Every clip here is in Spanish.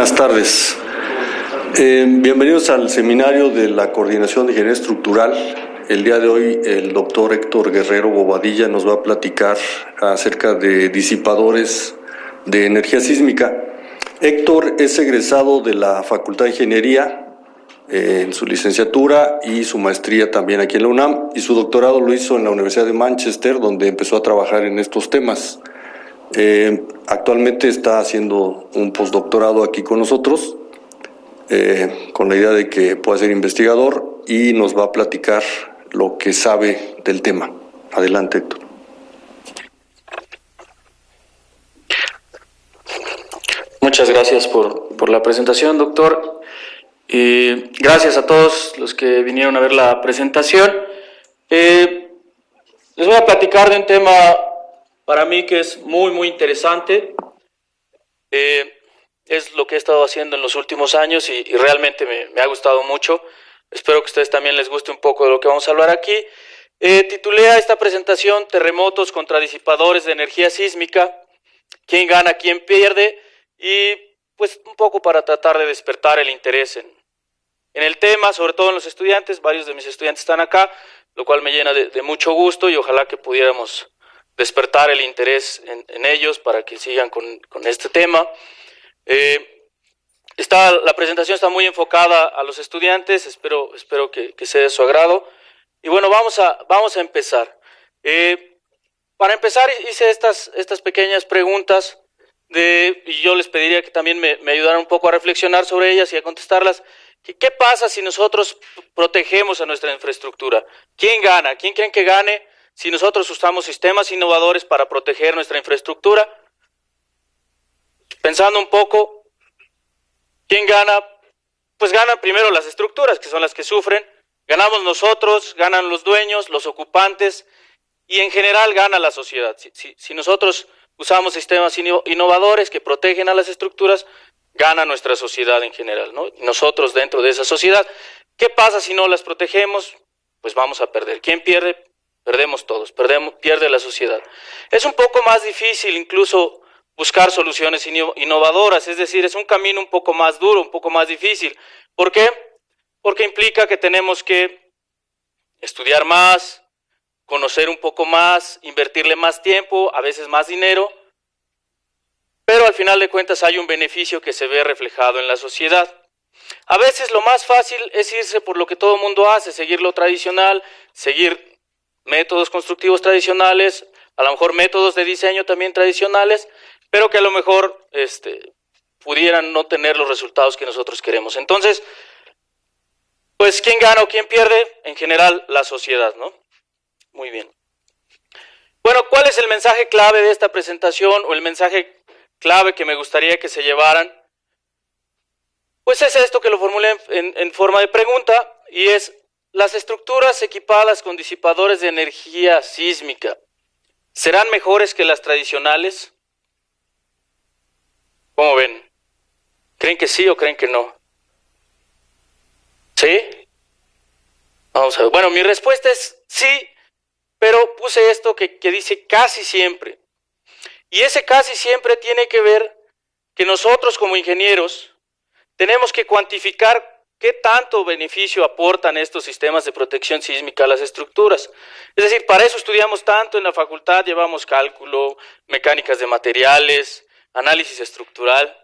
Buenas tardes. Bienvenidos al seminario de la Coordinación de Ingeniería Estructural. El día de hoy el doctor Héctor Guerrero Bobadilla nos va a platicar acerca de disipadores de energía sísmica. Héctor es egresado de la Facultad de Ingeniería en su licenciatura y su maestría también aquí en la UNAM, y su doctorado lo hizo en la Universidad de Manchester, donde empezó a trabajar en estos temas. Actualmente está haciendo un postdoctorado aquí con nosotros, con la idea de que pueda ser investigador, y nos va a platicar lo que sabe del tema. Adelante, Héctor. Muchas gracias por la presentación, doctor. Y gracias a todos los que vinieron a ver la presentación. Les voy a platicar de un tema para mí que es muy interesante. Es lo que he estado haciendo en los últimos años y realmente me ha gustado mucho. Espero que a ustedes también les guste un poco de lo que vamos a hablar aquí. Titulé a esta presentación Terremotos contra disipadores de energía sísmica. ¿Quién gana, quién pierde? Y pues un poco para tratar de despertar el interés en el tema, sobre todo en los estudiantes. Varios de mis estudiantes están acá, lo cual me llena de mucho gusto, y ojalá que pudiéramos despertar el interés en ellos para que sigan con este tema. La presentación está muy enfocada a los estudiantes, espero que sea de su agrado. Y bueno, vamos a empezar. Para empezar hice estas pequeñas preguntas, y yo les pediría que también me ayudaran un poco a reflexionar sobre ellas y a contestarlas. ¿Qué pasa si nosotros protegemos a nuestra infraestructura? ¿Quién gana? ¿Quién creen que gane si nosotros usamos sistemas innovadores para proteger nuestra infraestructura? Pensando un poco, ¿quién gana? Pues ganan primero las estructuras, que son las que sufren. Ganamos nosotros, ganan los dueños, los ocupantes, y en general gana la sociedad. Si nosotros usamos sistemas innovadores que protegen a las estructuras, gana nuestra sociedad en general, ¿no? Nosotros dentro de esa sociedad. ¿Qué pasa si no las protegemos? Pues vamos a perder. ¿Quién pierde? Perdemos todos, pierde la sociedad. Es un poco más difícil incluso buscar soluciones innovadoras, es decir, es un camino un poco más duro, un poco más difícil. ¿Por qué? Porque implica que tenemos que estudiar más, conocer un poco más, invertirle más tiempo, a veces más dinero, pero al final de cuentas hay un beneficio que se ve reflejado en la sociedad. A veces lo más fácil es irse por lo que todo el mundo hace, seguir lo tradicional, seguir métodos constructivos tradicionales, a lo mejor métodos de diseño también tradicionales, pero que a lo mejor pudieran no tener los resultados que nosotros queremos. Entonces, pues ¿quién gana o quién pierde? En general la sociedad, ¿no? Muy bien. Bueno, ¿cuál es el mensaje clave de esta presentación, o el mensaje clave que me gustaría que se llevaran? Pues es esto, que lo formulé en forma de pregunta, y es: las estructuras equipadas con disipadores de energía sísmica, ¿serán mejores que las tradicionales? ¿Cómo ven? ¿Creen que sí o creen que no? ¿Sí? Vamos a ver. Bueno, mi respuesta es sí, pero puse esto que dice casi siempre. Y ese casi siempre tiene que ver que nosotros como ingenieros tenemos que cuantificar qué tanto beneficio aportan estos sistemas de protección sísmica a las estructuras. Es decir, para eso estudiamos tanto en la facultad, llevamos cálculo, mecánicas de materiales, análisis estructural,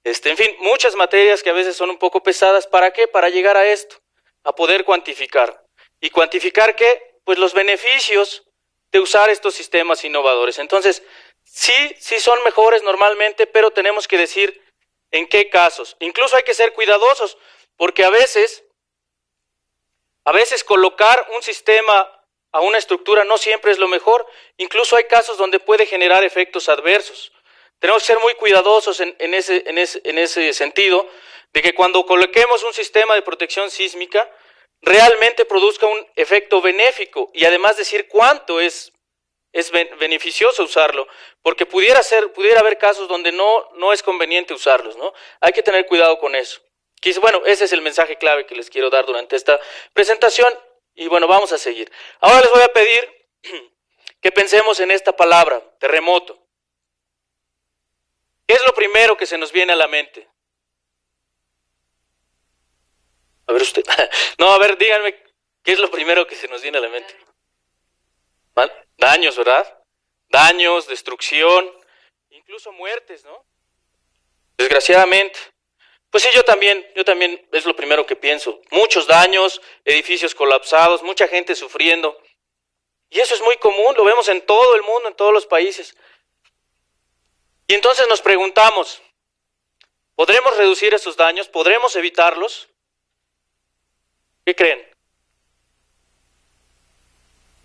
en fin, muchas materias que a veces son un poco pesadas. ¿Para qué? Para llegar a esto, a poder cuantificar. ¿Y cuantificar qué? Pues los beneficios de usar estos sistemas innovadores. Entonces, sí son mejores normalmente, pero tenemos que decir en qué casos. Incluso hay que ser cuidadosos, porque a veces colocar un sistema a una estructura no siempre es lo mejor. Incluso hay casos donde puede generar efectos adversos. Tenemos que ser muy cuidadosos en ese sentido, de que cuando coloquemos un sistema de protección sísmica realmente produzca un efecto benéfico, y además decir cuánto es beneficioso usarlo, porque pudiera haber casos donde no es conveniente usarlos, ¿no? Hay que tener cuidado con eso. Bueno, ese es el mensaje clave que les quiero dar durante esta presentación, y bueno, vamos a seguir. Ahora les voy a pedir que pensemos en esta palabra, terremoto. ¿Qué es lo primero que se nos viene a la mente? A ver usted. No, a ver, díganme, ¿qué es lo primero que se nos viene a la mente? Daños, ¿verdad? Daños, destrucción, incluso muertes, ¿no? Desgraciadamente. Pues sí, yo también es lo primero que pienso. Muchos daños, edificios colapsados, mucha gente sufriendo. Y eso es muy común, lo vemos en todo el mundo, en todos los países. Y entonces nos preguntamos, ¿podremos reducir esos daños? ¿Podremos evitarlos? ¿Qué creen?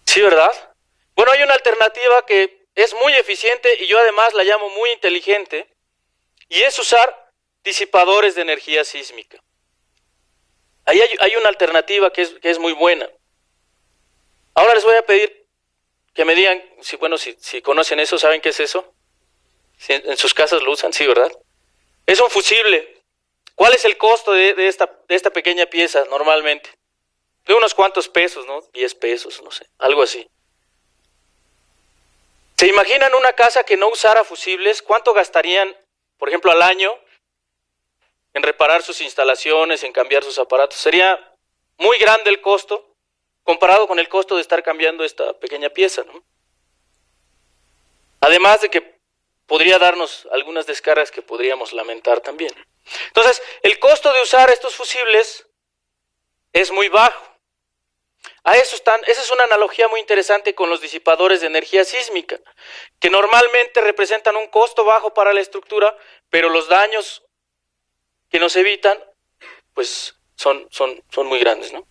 Sí, ¿verdad? Bueno, hay una alternativa que es muy eficiente y yo además la llamo muy inteligente, y es usar disipadores de energía sísmica. Ahí hay una alternativa que es muy buena. Ahora les voy a pedir que me digan, si conocen eso, ¿saben qué es eso? Si en sus casas lo usan, sí, ¿verdad? Es un fusible. ¿Cuál es el costo de esta pequeña pieza normalmente? De unos cuantos pesos, ¿no? 10 pesos, no sé, algo así. ¿Se imaginan una casa que no usara fusibles? ¿Cuánto gastarían, por ejemplo, al año en reparar sus instalaciones, en cambiar sus aparatos? Sería muy grande el costo comparado con el costo de estar cambiando esta pequeña pieza, ¿no? Además de que podría darnos algunas descargas que podríamos lamentar también. Entonces, el costo de usar estos fusibles es muy bajo. Esa es una analogía muy interesante con los disipadores de energía sísmica, que normalmente representan un costo bajo para la estructura, pero los daños que nos evitan, pues son muy grandes, ¿no?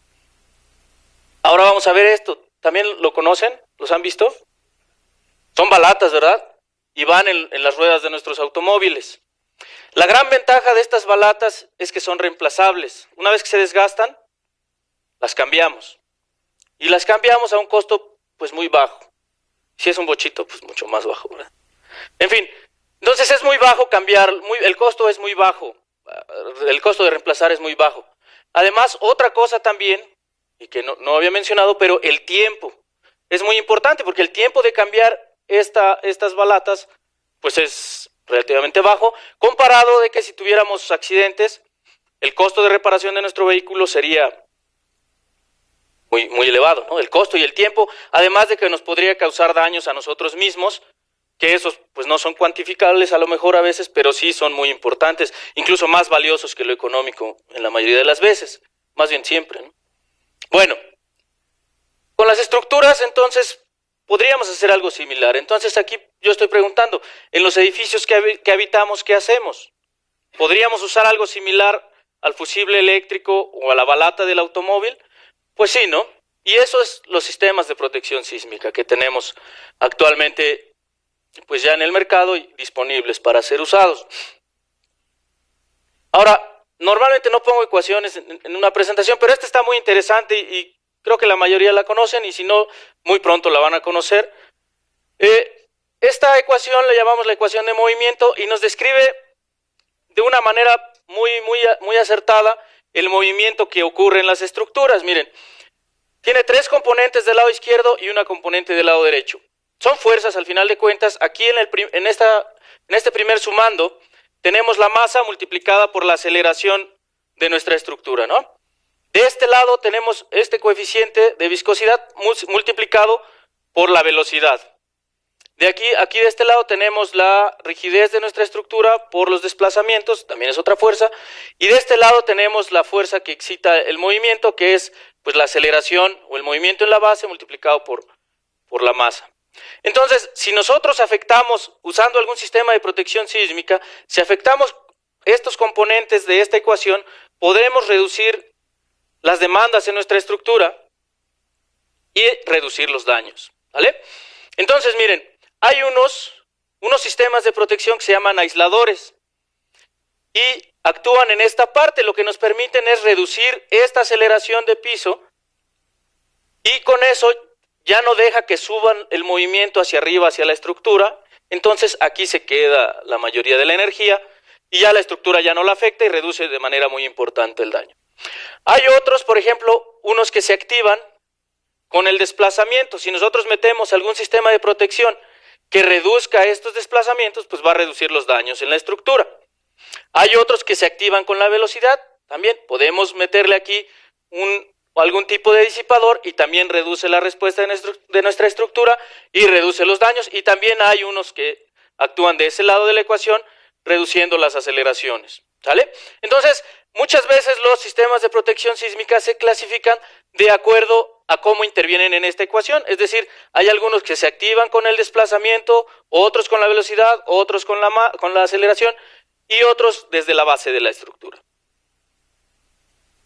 Ahora vamos a ver esto. ¿También lo conocen? ¿Los han visto? Son balatas, ¿verdad? Y van en las ruedas de nuestros automóviles. La gran ventaja de estas balatas es que son reemplazables. Una vez que se desgastan, las cambiamos. Y las cambiamos a un costo pues muy bajo. Si es un bochito, pues mucho más bajo, ¿verdad? En fin, entonces es muy bajo cambiar, el costo es muy bajo. El costo de reemplazar es muy bajo. Además, otra cosa también, y que no había mencionado, pero el tiempo es muy importante, porque el tiempo de cambiar estas balatas pues es relativamente bajo, comparado de que si tuviéramos accidentes, el costo de reparación de nuestro vehículo sería muy elevado, ¿no? El costo y el tiempo, además de que nos podría causar daños a nosotros mismos, que esos pues no son cuantificables a lo mejor a veces, pero sí son muy importantes, incluso más valiosos que lo económico en la mayoría de las veces, más bien siempre, ¿no? Bueno, con las estructuras entonces podríamos hacer algo similar. Entonces aquí yo estoy preguntando, en los edificios que habitamos, ¿qué hacemos? ¿Podríamos usar algo similar al fusible eléctrico o a la balata del automóvil? Pues sí, ¿no? Y eso es los sistemas de protección sísmica que tenemos actualmente pues ya en el mercado y disponibles para ser usados. Ahora, normalmente no pongo ecuaciones en una presentación, pero esta está muy interesante y creo que la mayoría la conocen, y si no, muy pronto la van a conocer. Esta ecuación la llamamos la ecuación de movimiento y nos describe de una manera muy acertada el movimiento que ocurre en las estructuras. Miren, tiene 3 componentes del lado izquierdo y una componente del lado derecho. Son fuerzas al final de cuentas. Aquí en este primer sumando tenemos la masa multiplicada por la aceleración de nuestra estructura, ¿no? De este lado tenemos este coeficiente de viscosidad multiplicado por la velocidad. Aquí de este lado tenemos la rigidez de nuestra estructura por los desplazamientos, también es otra fuerza, y de este lado tenemos la fuerza que excita el movimiento, que es pues la aceleración o el movimiento en la base multiplicado por la masa. Entonces, si nosotros afectamos, usando algún sistema de protección sísmica, si afectamos estos componentes de esta ecuación, podremos reducir las demandas en nuestra estructura y reducir los daños, ¿vale? Entonces, miren, hay unos sistemas de protección que se llaman aisladores y actúan en esta parte. Lo que nos permiten es reducir esta aceleración de piso y con eso ya no deja que suban el movimiento hacia arriba, hacia la estructura. Entonces aquí se queda la mayoría de la energía y ya la estructura ya no la afecta y reduce de manera muy importante el daño. Hay otros, por ejemplo, unos que se activan con el desplazamiento. Si nosotros metemos algún sistema de protección que reduzca estos desplazamientos, pues va a reducir los daños en la estructura. Hay otros que se activan con la velocidad. También podemos meterle aquí algún tipo de disipador y también reduce la respuesta de nuestra estructura y reduce los daños, y también hay unos que actúan de ese lado de la ecuación reduciendo las aceleraciones, ¿sale? Entonces, muchas veces los sistemas de protección sísmica se clasifican de acuerdo a cómo intervienen en esta ecuación, es decir, hay algunos que se activan con el desplazamiento, otros con la velocidad, otros con la aceleración y otros desde la base de la estructura.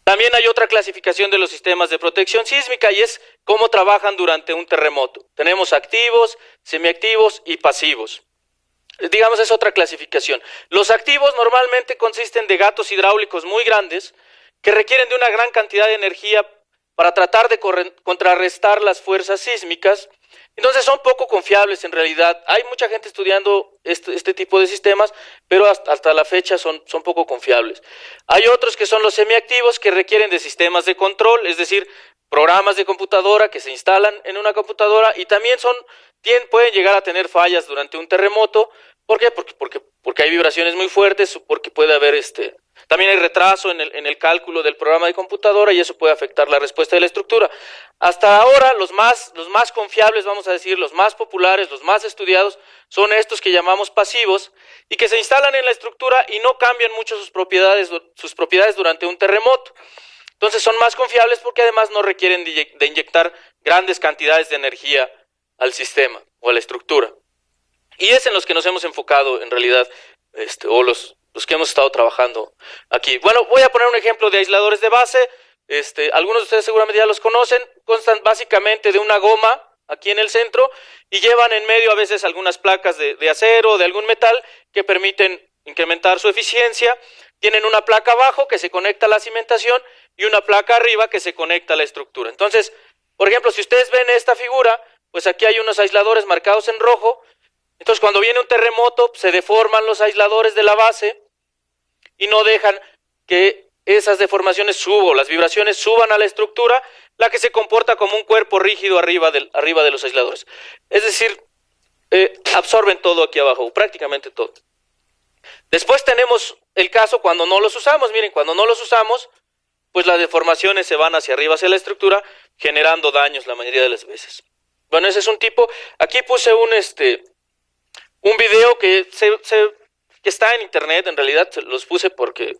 También hay otra clasificación de los sistemas de protección sísmica y es cómo trabajan durante un terremoto. Tenemos activos, semiactivos y pasivos. Digamos, es otra clasificación. Los activos normalmente consisten de gatos hidráulicos muy grandes que requieren de una gran cantidad de energía para tratar de contrarrestar las fuerzas sísmicas. Entonces son poco confiables en realidad. Hay mucha gente estudiando este tipo de sistemas, pero hasta la fecha son poco confiables. Hay otros que son los semiactivos, que requieren de sistemas de control, es decir, programas de computadora que se instalan en una computadora y también pueden llegar a tener fallas durante un terremoto. ¿Por qué? Porque hay vibraciones muy fuertes, porque puede haber también hay retraso en el cálculo del programa de computadora y eso puede afectar la respuesta de la estructura. Hasta ahora los más confiables, vamos a decir, los más populares, los más estudiados, son estos que llamamos pasivos y que se instalan en la estructura y no cambian mucho sus propiedades durante un terremoto. Entonces son más confiables porque además no requieren de inyectar grandes cantidades de energía al sistema o a la estructura. Y es en los que nos hemos enfocado en realidad, o los que hemos estado trabajando aquí. Bueno, voy a poner un ejemplo de aisladores de base. Algunos de ustedes seguramente ya los conocen. Constan básicamente de una goma aquí en el centro y llevan en medio a veces algunas placas de acero o de algún metal que permiten incrementar su eficiencia. Tienen una placa abajo que se conecta a la cimentación y una placa arriba que se conecta a la estructura. Entonces, por ejemplo, si ustedes ven esta figura, pues aquí hay unos aisladores marcados en rojo. Entonces, cuando viene un terremoto, se deforman los aisladores de la base y no dejan que esas deformaciones las vibraciones suban a la estructura, la que se comporta como un cuerpo rígido arriba de los aisladores. Es decir, absorben todo aquí abajo, prácticamente todo. Después tenemos el caso cuando no los usamos. Miren, cuando no los usamos, pues las deformaciones se van hacia arriba, hacia la estructura, generando daños la mayoría de las veces. Bueno, ese es un tipo. Aquí puse un video que está en internet. En realidad los puse porque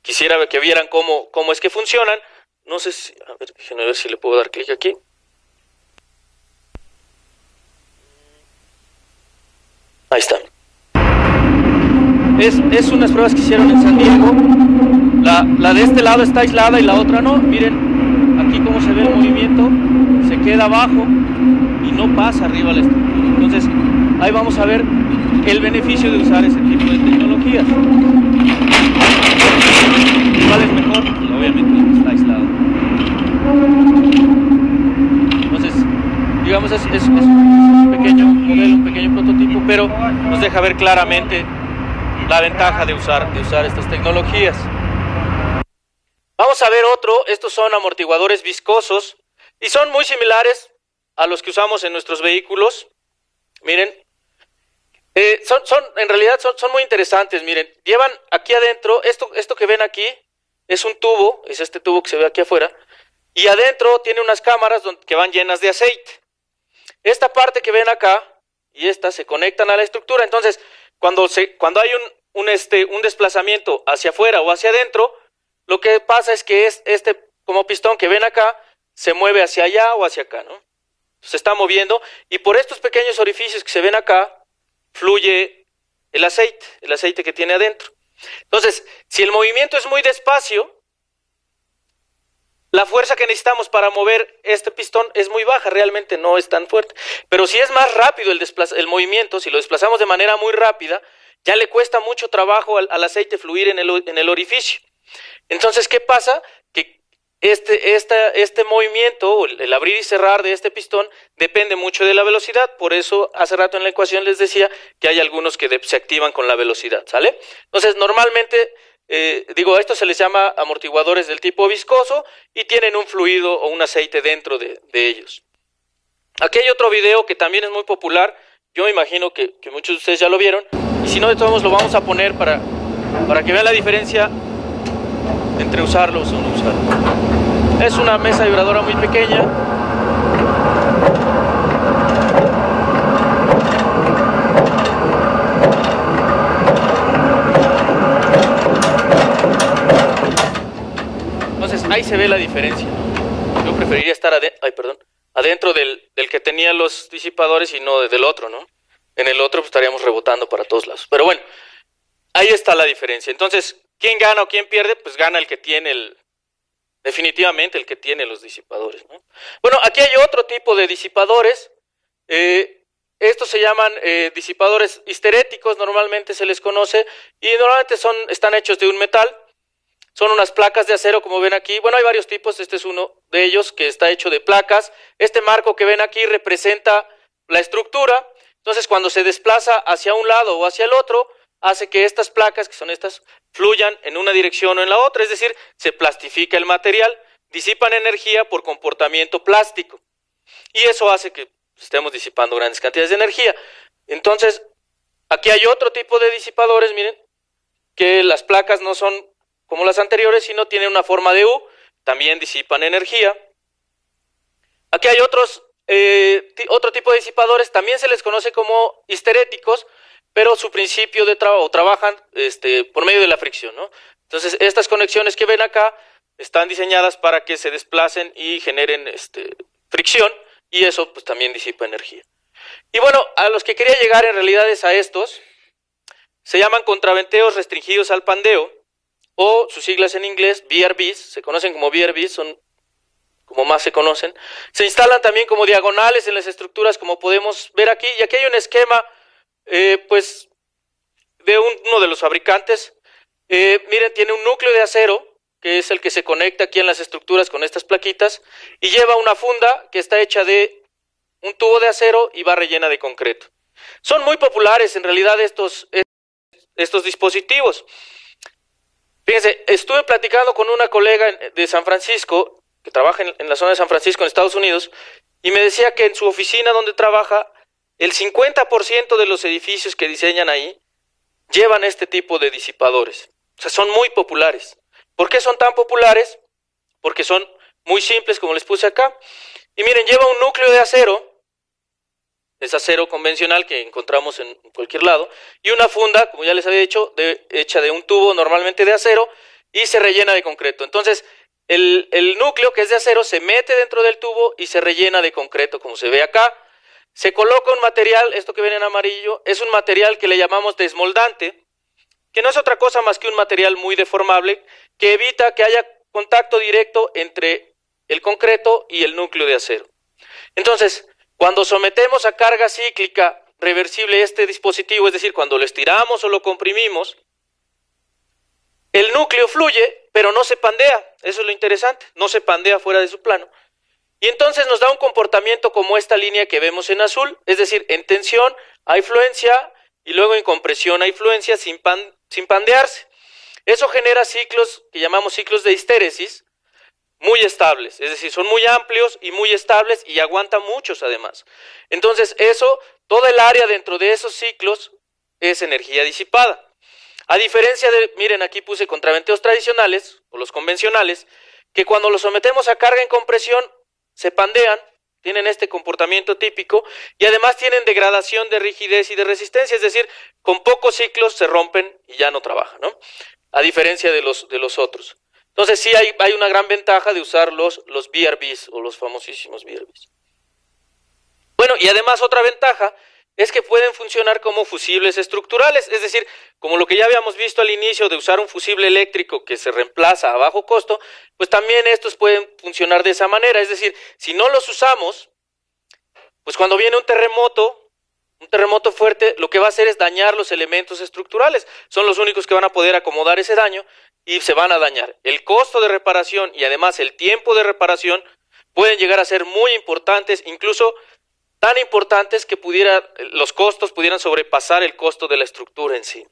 quisiera que vieran cómo es que funcionan. No sé si, a ver, déjenme ver si le puedo dar clic aquí. Ahí está. Es unas pruebas que hicieron en San Diego. La de este lado está aislada y la otra no. Miren, aquí cómo se ve el movimiento. Se queda abajo y no pasa arriba la estructura. Entonces, ahí vamos a ver el beneficio de usar ese tipo de tecnologías. ¿Cuál es mejor? Pues obviamente el que está aislado. Entonces, digamos, es un pequeño modelo, un pequeño prototipo, pero nos deja ver claramente la ventaja de usar estas tecnologías. Vamos a ver otro. Estos son amortiguadores viscosos y son muy similares a los que usamos en nuestros vehículos. Miren, en realidad son muy interesantes. Miren, llevan aquí adentro, esto que ven aquí es un tubo, es este tubo que se ve aquí afuera, y adentro tiene unas cámaras que van llenas de aceite. Esta parte que ven acá y esta se conectan a la estructura. Entonces, cuando hay un desplazamiento hacia afuera o hacia adentro, lo que pasa es que como pistón que ven acá se mueve hacia allá o hacia acá, ¿no? Se está moviendo y por estos pequeños orificios que se ven acá fluye el aceite que tiene adentro. Entonces, si el movimiento es muy despacio, la fuerza que necesitamos para mover este pistón es muy baja, realmente no es tan fuerte. Pero si es más rápido el movimiento, si lo desplazamos de manera muy rápida, ya le cuesta mucho trabajo al aceite fluir en el orificio. Entonces, ¿qué pasa? Que este movimiento, el abrir y cerrar de este pistón, depende mucho de la velocidad. Por eso, hace rato en la ecuación les decía que hay algunos que se activan con la velocidad, ¿sale? Entonces, normalmente, esto se les llama amortiguadores del tipo viscoso y tienen un fluido o un aceite dentro de ellos. Aquí hay otro video que también es muy popular. Yo me imagino que muchos de ustedes ya lo vieron. Y si no, de todos modos lo vamos a poner para que vean la diferencia entre usarlos o no usarlos. Es una mesa vibradora muy pequeña. Entonces ahí se ve la diferencia, ¿no? Yo preferiría estar adentro del que tenía los disipadores y no del otro, ¿no? En el otro pues, estaríamos rebotando para todos lados. Pero bueno, ahí está la diferencia. Entonces, ¿quién gana o quién pierde? Pues gana el que tiene definitivamente el que tiene los disipadores, ¿no? Bueno, aquí hay otro tipo de disipadores. Estos se llaman disipadores histeréticos, normalmente se les conoce, y normalmente están hechos de un metal. Son unas placas de acero, como ven aquí. Bueno, hay varios tipos, este es uno de ellos que está hecho de placas. Este marco que ven aquí representa la estructura. Entonces, cuando se desplaza hacia un lado o hacia el otro, hace que estas placas, que son estas, fluyan en una dirección o en la otra, es decir, se plastifica el material, disipan energía por comportamiento plástico. Y eso hace que estemos disipando grandes cantidades de energía. Entonces, aquí hay otro tipo de disipadores, miren, que las placas no son como las anteriores, sino tienen una forma de U, también disipan energía. Aquí hay otro tipo de disipadores, también se les conoce como histeréticos, pero su principio de trabajo trabajan por medio de la fricción, ¿no? Entonces, estas conexiones que ven acá están diseñadas para que se desplacen y generen fricción, y eso pues también disipa energía. Y bueno, a los que quería llegar en realidad es a estos, se llaman contraventeos restringidos al pandeo, o sus siglas en inglés, VRBs, se conocen como VRBs, son como más se conocen. Se instalan también como diagonales en las estructuras, como podemos ver aquí, y aquí hay un esquema pues de uno de los fabricantes. Miren, tiene un núcleo de acero, que es el que se conecta aquí en las estructuras con estas plaquitas, y lleva una funda que está hecha de un tubo de acero y va rellena de concreto. Son muy populares en realidad estos dispositivos. Fíjense, estuve platicando con una colega de San Francisco, que trabaja en la zona de San Francisco, en Estados Unidos, y me decía que en su oficina donde trabaja, el 50% de los edificios que diseñan ahí llevan este tipo de disipadores. O sea, son muy populares. ¿Por qué son tan populares? Porque son muy simples, como les puse acá. Y miren, lleva un núcleo de acero, es acero convencional que encontramos en cualquier lado, y una funda, como ya les había dicho, hecha de un tubo normalmente de acero, y se rellena de concreto. Entonces, el núcleo, que es de acero, se mete dentro del tubo y se rellena de concreto, como se ve acá. Se coloca un material, esto que ven en amarillo, es un material que le llamamos desmoldante, que no es otra cosa más que un material muy deformable, que evita que haya contacto directo entre el concreto y el núcleo de acero. Entonces, cuando sometemos a carga cíclica reversible este dispositivo, es decir, cuando lo estiramos o lo comprimimos, el núcleo fluye, pero no se pandea. Eso es lo interesante, no se pandea fuera de su plano. Y entonces nos da un comportamiento como esta línea que vemos en azul, es decir, en tensión hay fluencia y luego en compresión hay fluencia sin pandearse. Eso genera ciclos que llamamos ciclos de histéresis, muy estables, es decir, son muy amplios y muy estables y aguantan muchos además. Entonces toda el área dentro de esos ciclos es energía disipada. A diferencia miren, aquí puse contraventeos tradicionales, o los convencionales, que cuando los sometemos a carga en compresión, se pandean, tienen este comportamiento típico, y además tienen degradación de rigidez y de resistencia, es decir, con pocos ciclos se rompen y ya no trabajan, ¿no? A diferencia de los otros. Entonces sí hay una gran ventaja de usar los VRBs, o los famosísimos VRBs. Bueno, y además otra ventaja es que pueden funcionar como fusibles estructurales, es decir, como lo que ya habíamos visto al inicio de usar un fusible eléctrico que se reemplaza a bajo costo, pues también estos pueden funcionar de esa manera, es decir, si no los usamos, pues cuando viene un terremoto fuerte, lo que va a hacer es dañar los elementos estructurales, son los únicos que van a poder acomodar ese daño y se van a dañar. El costo de reparación y además el tiempo de reparación pueden llegar a ser muy importantes, incluso tan importantes que los costos pudieran sobrepasar el costo de la estructura en sí.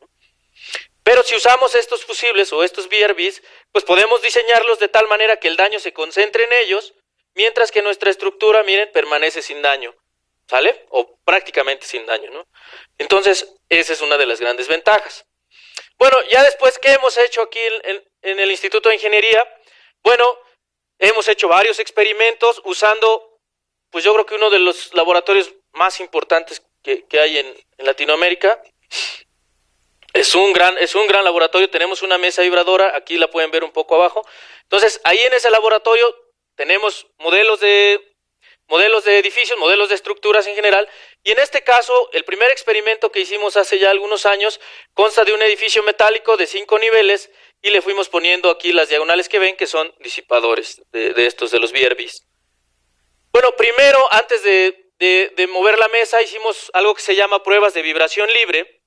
Pero si usamos estos fusibles o estos VRBs, pues podemos diseñarlos de tal manera que el daño se concentre en ellos, mientras que nuestra estructura, miren, permanece sin daño, ¿sale? O prácticamente sin daño, ¿no? Entonces, esa es una de las grandes ventajas. Bueno, ya después, ¿qué hemos hecho aquí en el Instituto de Ingeniería? Bueno, hemos hecho varios experimentos usando, pues yo creo que uno de los laboratorios más importantes que hay en Latinoamérica. Es un gran laboratorio. Tenemos una mesa vibradora, aquí la pueden ver un poco abajo. Entonces, ahí en ese laboratorio tenemos modelos de edificios, modelos de estructuras en general, y en este caso, el primer experimento que hicimos hace ya algunos años consta de un edificio metálico de 5 niveles, y le fuimos poniendo aquí las diagonales que ven, que son disipadores de estos, de los VRBs. Bueno, primero, antes de mover la mesa, hicimos algo que se llama pruebas de vibración libre.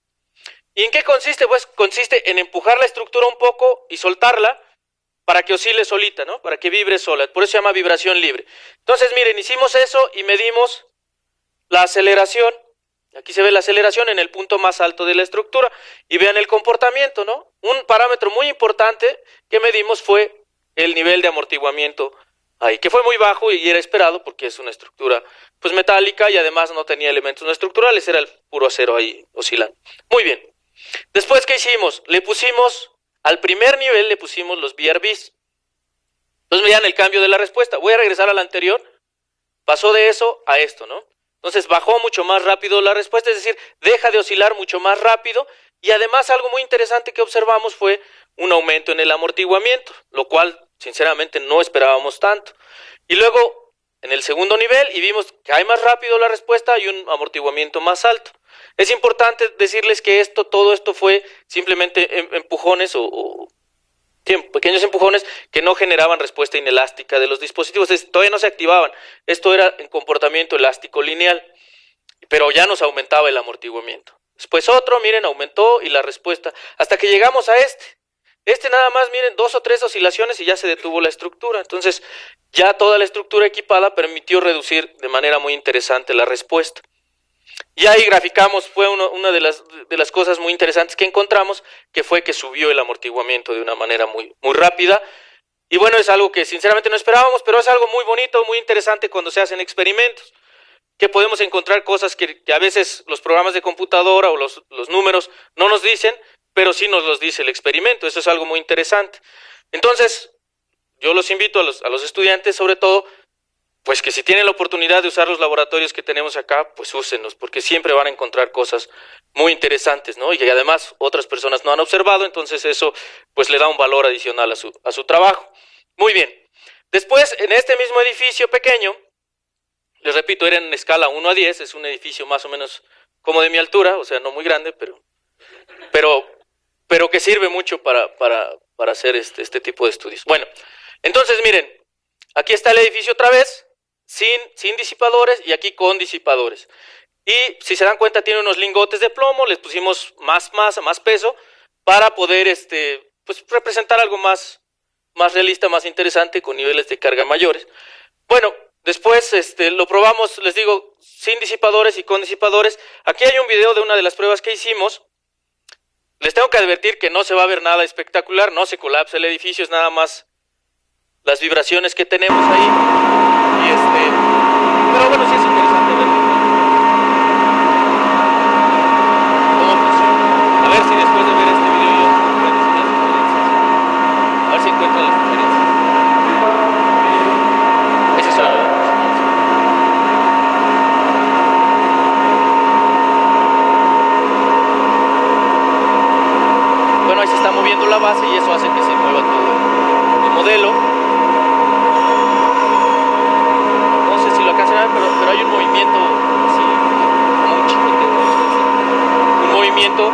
¿Y en qué consiste? Pues consiste en empujar la estructura un poco y soltarla para que oscile solita, ¿no? Para que vibre sola. Por eso se llama vibración libre. Entonces, miren, hicimos eso y medimos la aceleración. Aquí se ve la aceleración en el punto más alto de la estructura. Y vean el comportamiento, ¿no? Un parámetro muy importante que medimos fue el nivel de amortiguamiento ahí, que fue muy bajo y era esperado porque es una estructura pues metálica y además no tenía elementos no estructurales, era el puro acero ahí oscilando. Muy bien. Después, ¿qué hicimos? Le pusimos, al primer nivel le pusimos los VRBs. Entonces vean el cambio de la respuesta. Voy a regresar a la anterior. Pasó de eso a esto, ¿no? Entonces bajó mucho más rápido la respuesta, es decir, deja de oscilar mucho más rápido. Y además algo muy interesante que observamos fue un aumento en el amortiguamiento, lo cual sinceramente no esperábamos tanto. Y luego en el segundo nivel y vimos que cae más rápido la respuesta y un amortiguamiento más alto. Es importante decirles que todo esto fue simplemente empujones o pequeños empujones que no generaban respuesta inelástica de los dispositivos, todavía no se activaban. Esto era en comportamiento elástico lineal, pero ya nos aumentaba el amortiguamiento. Después otro, miren, aumentó y la respuesta, hasta que llegamos a este nada más, miren, 2 o 3 oscilaciones y ya se detuvo la estructura. Entonces ya toda la estructura equipada permitió reducir de manera muy interesante la respuesta. Y ahí graficamos, fue una de las cosas muy interesantes que encontramos, que fue que subió el amortiguamiento de una manera muy rápida. Y bueno, es algo que sinceramente no esperábamos, pero es algo muy bonito, muy interesante cuando se hacen experimentos, que podemos encontrar cosas que a veces los programas de computadora o los números no nos dicen, pero sí nos los dice el experimento. Eso es algo muy interesante. Entonces, yo los invito a los estudiantes, sobre todo, pues que si tienen la oportunidad de usar los laboratorios que tenemos acá, pues úsenlos, porque siempre van a encontrar cosas muy interesantes, ¿no? Y que además otras personas no han observado, entonces eso pues le da un valor adicional a su trabajo. Muy bien. Después, en este mismo edificio pequeño, les repito, era en escala 1 a 10, es un edificio más o menos como de mi altura, o sea, no muy grande, pero que sirve mucho para hacer este tipo de estudios. Bueno, entonces miren, aquí está el edificio otra vez, sin disipadores y aquí con disipadores. Y si se dan cuenta tiene unos lingotes de plomo, les pusimos más masa, más peso para poder pues representar algo más realista, más interesante con niveles de carga mayores. Bueno, después lo probamos, les digo, sin disipadores y con disipadores. Aquí hay un video de una de las pruebas que hicimos. Les tengo que advertir que no se va a ver nada espectacular, no se colapsa el edificio, es nada más las vibraciones que tenemos ahí. Pero bueno, sí es interesante verlo. ¿Cómo funciona? A ver si después de ver este video yo puedo decir las diferencias. A ver si encuentran las diferencias. Ese es solo. Bueno, ahí se está moviendo la base y eso hace que se mueva todo el modelo. Pero hay un movimiento así, como un chicote, un movimiento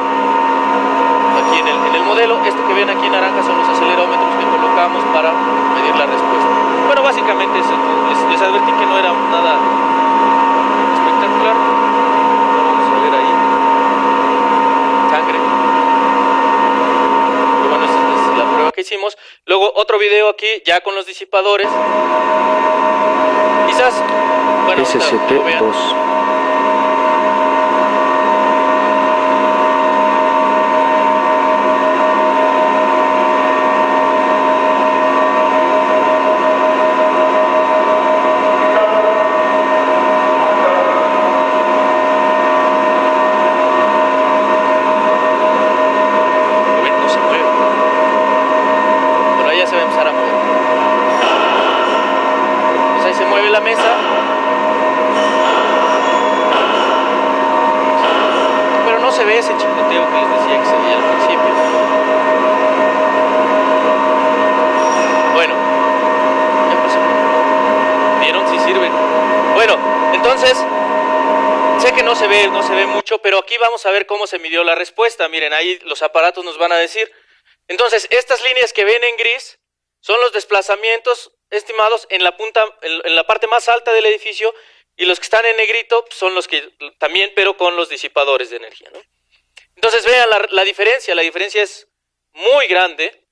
aquí en el modelo. Esto que ven aquí en naranja son los acelerómetros que colocamos para medir la respuesta. Bueno, básicamente les advertí que no era nada espectacular. Vamos a ver ahí sangre. Pero bueno, esa es la prueba que hicimos. Luego otro video aquí ya con los disipadores. Quizás, bueno, SCP-2. se va a empezar a mover. Pues ahí se mueve la mesa. Pero no se ve ese chicoteo que les decía que se veía al principio. Bueno, ya pasó. ¿Vieron? Sí sirven. Bueno, entonces, sé que no se ve mucho, pero aquí vamos a ver cómo se midió la respuesta. Miren, ahí los aparatos nos van a decir. Entonces, estas líneas que ven en gris son los desplazamientos estimados en la punta, en la parte más alta del edificio, y los que están en negrito son los que también, pero con los disipadores de energía, ¿no? Entonces vean la diferencia es muy grande,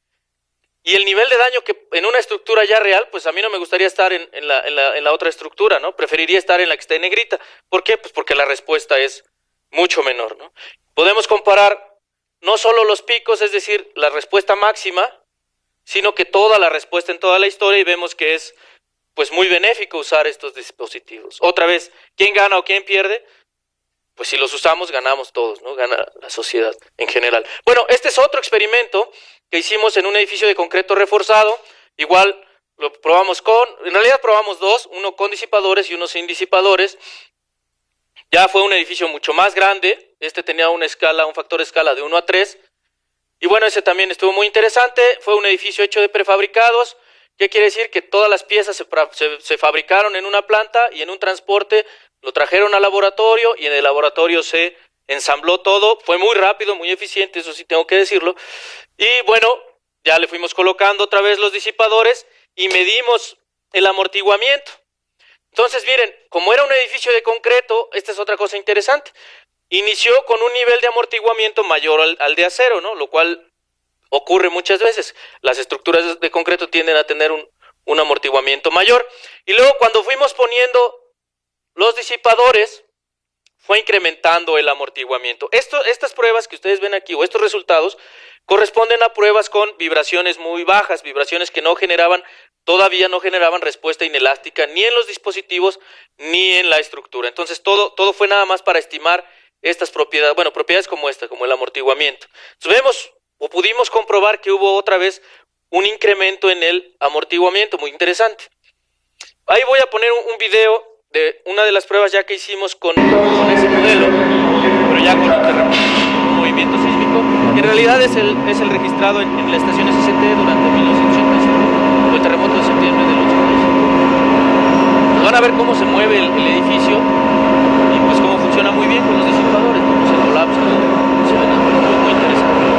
y el nivel de daño que en una estructura ya real, pues a mí no me gustaría estar en la otra estructura, ¿no? Preferiría estar en la que está en negrita. ¿Por qué? Pues porque la respuesta es mucho menor, ¿no? Podemos comparar no solo los picos, es decir, la respuesta máxima, sino que toda la respuesta en toda la historia, y vemos que es pues muy benéfico usar estos dispositivos. Otra vez, ¿quién gana o quién pierde? Pues si los usamos, ganamos todos, ¿no? Gana la sociedad en general. Bueno, este es otro experimento que hicimos en un edificio de concreto reforzado. Igual lo probamos en realidad probamos dos, uno con disipadores y uno sin disipadores. Ya fue un edificio mucho más grande. Este tenía un factor de escala de 1 a 3. Y bueno, ese también estuvo muy interesante. Fue un edificio hecho de prefabricados. ¿Qué quiere decir? Que todas las piezas se fabricaron en una planta y en un transporte lo trajeron al laboratorio, y en el laboratorio se ensambló todo. Fue muy rápido, muy eficiente, eso sí tengo que decirlo. Y bueno, ya le fuimos colocando otra vez los disipadores y medimos el amortiguamiento. Entonces miren, como era un edificio de concreto, esta es otra cosa interesante. Inició con un nivel de amortiguamiento mayor al de acero, ¿no? Lo cual ocurre muchas veces. Las estructuras de concreto tienden a tener un amortiguamiento mayor. Y luego cuando fuimos poniendo los disipadores, fue incrementando el amortiguamiento. Estas pruebas que ustedes ven aquí, o estos resultados, corresponden a pruebas con vibraciones muy bajas, vibraciones que todavía no generaban respuesta inelástica ni en los dispositivos ni en la estructura. Entonces todo fue nada más para estimar estas propiedades, bueno, propiedades como esta, como el amortiguamiento. Entonces pudimos comprobar que hubo otra vez un incremento en el amortiguamiento, muy interesante. Ahí voy a poner un video de una de las pruebas ya que hicimos con ese modelo, pero ya con un terremoto, un movimiento sísmico, que en realidad es el registrado en la estación SCT durante 1985, el terremoto de septiembre del 85. Pues van a ver cómo se mueve el edificio y pues cómo funciona muy bien con los disipadores, cómo se colapsa, se ven muy interesante.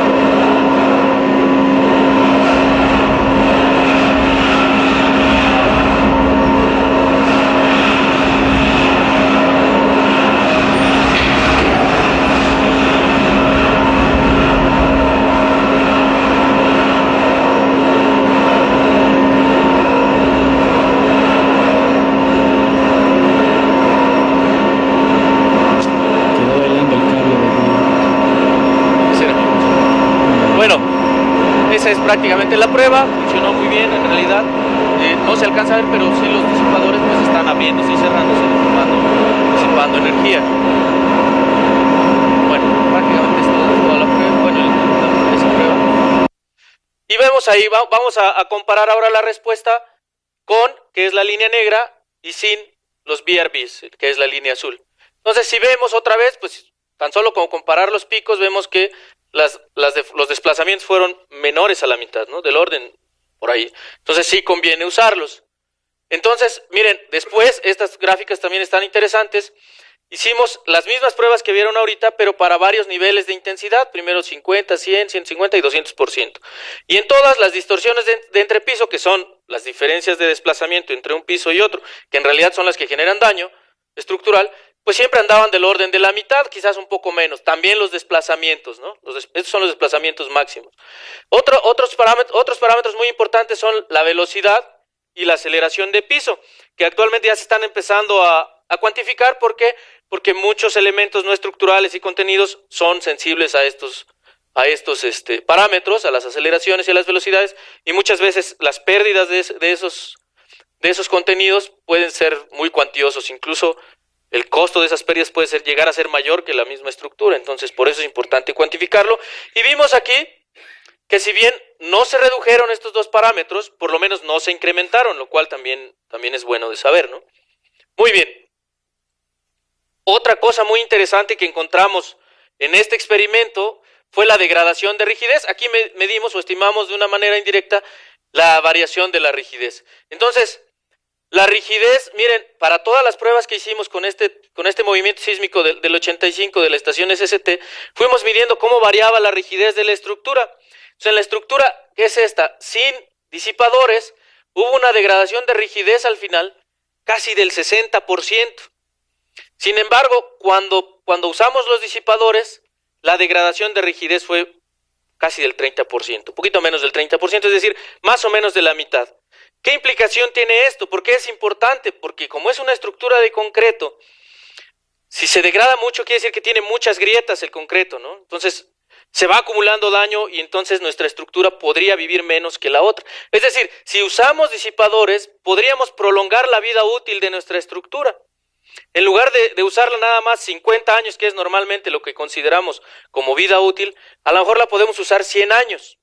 Esa es prácticamente la prueba, funcionó muy bien en realidad, no se alcanza a ver, pero sí los disipadores pues están abriéndose y cerrándose, disipando energía. Bueno, prácticamente es toda la prueba, esa prueba. Y vemos ahí, vamos a comparar ahora la respuesta con, que es la línea negra, y sin los BRBs, que es la línea azul. Entonces si vemos otra vez, pues tan solo como comparar los picos, vemos que los desplazamientos fueron menores a la mitad, ¿no? Del orden por ahí. Entonces sí conviene usarlos. Entonces, miren, después estas gráficas también están interesantes. Hicimos las mismas pruebas que vieron ahorita, pero para varios niveles de intensidad. Primero 50, 100, 150 y 200%. Y en todas las distorsiones de entrepiso, que son las diferencias de desplazamiento entre un piso y otro, que en realidad son las que generan daño estructural, pues siempre andaban del orden de la mitad, quizás un poco menos. También los desplazamientos, ¿no? Estos son los desplazamientos máximos. Otros parámetros muy importantes son la velocidad y la aceleración de piso, que actualmente ya se están empezando a cuantificar. ¿Por qué? Porque muchos elementos no estructurales y contenidos son sensibles a estos parámetros, a las aceleraciones y a las velocidades, y muchas veces las pérdidas de esos contenidos pueden ser muy cuantiosos. Incluso el costo de esas pérdidas puede llegar a ser mayor que la misma estructura. Entonces por eso es importante cuantificarlo. Y vimos aquí que si bien no se redujeron estos dos parámetros, por lo menos no se incrementaron, lo cual también es bueno de saber, ¿no? Muy bien. Otra cosa muy interesante que encontramos en este experimento fue la degradación de rigidez. Aquí medimos o estimamos de una manera indirecta la variación de la rigidez. Entonces, la rigidez, miren, para todas las pruebas que hicimos con este movimiento sísmico del 85 de la estación SST, fuimos midiendo cómo variaba la rigidez de la estructura. Entonces, en la estructura, que es esta, sin disipadores, hubo una degradación de rigidez al final casi del 60%. Sin embargo, cuando usamos los disipadores, la degradación de rigidez fue casi del 30%, un poquito menos del 30%, es decir, más o menos de la mitad. ¿Qué implicación tiene esto? ¿Por qué es importante? Porque como es una estructura de concreto, si se degrada mucho quiere decir que tiene muchas grietas el concreto, ¿no? Entonces se va acumulando daño y entonces nuestra estructura podría vivir menos que la otra. Es decir, si usamos disipadores, podríamos prolongar la vida útil de nuestra estructura. En lugar de usarla nada más 50 años, que es normalmente lo que consideramos como vida útil, a lo mejor la podemos usar 100 años.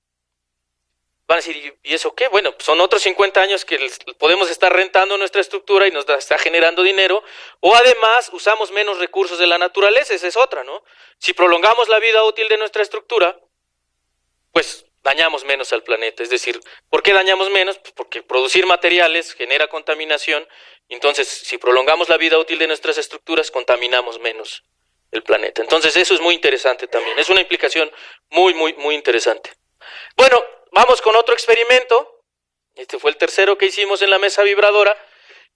Van a decir, ¿y eso qué? Bueno, son otros 50 años que podemos estar rentando nuestra estructura y nos está generando dinero, o además usamos menos recursos de la naturaleza, esa es otra, ¿no? Si prolongamos la vida útil de nuestra estructura, pues dañamos menos al planeta. Es decir, ¿por qué dañamos menos? Pues porque producir materiales genera contaminación, entonces si prolongamos la vida útil de nuestras estructuras, contaminamos menos el planeta. Entonces eso es muy interesante también, es una implicación muy interesante. Bueno, vamos con otro experimento. Este fue el tercero que hicimos en la mesa vibradora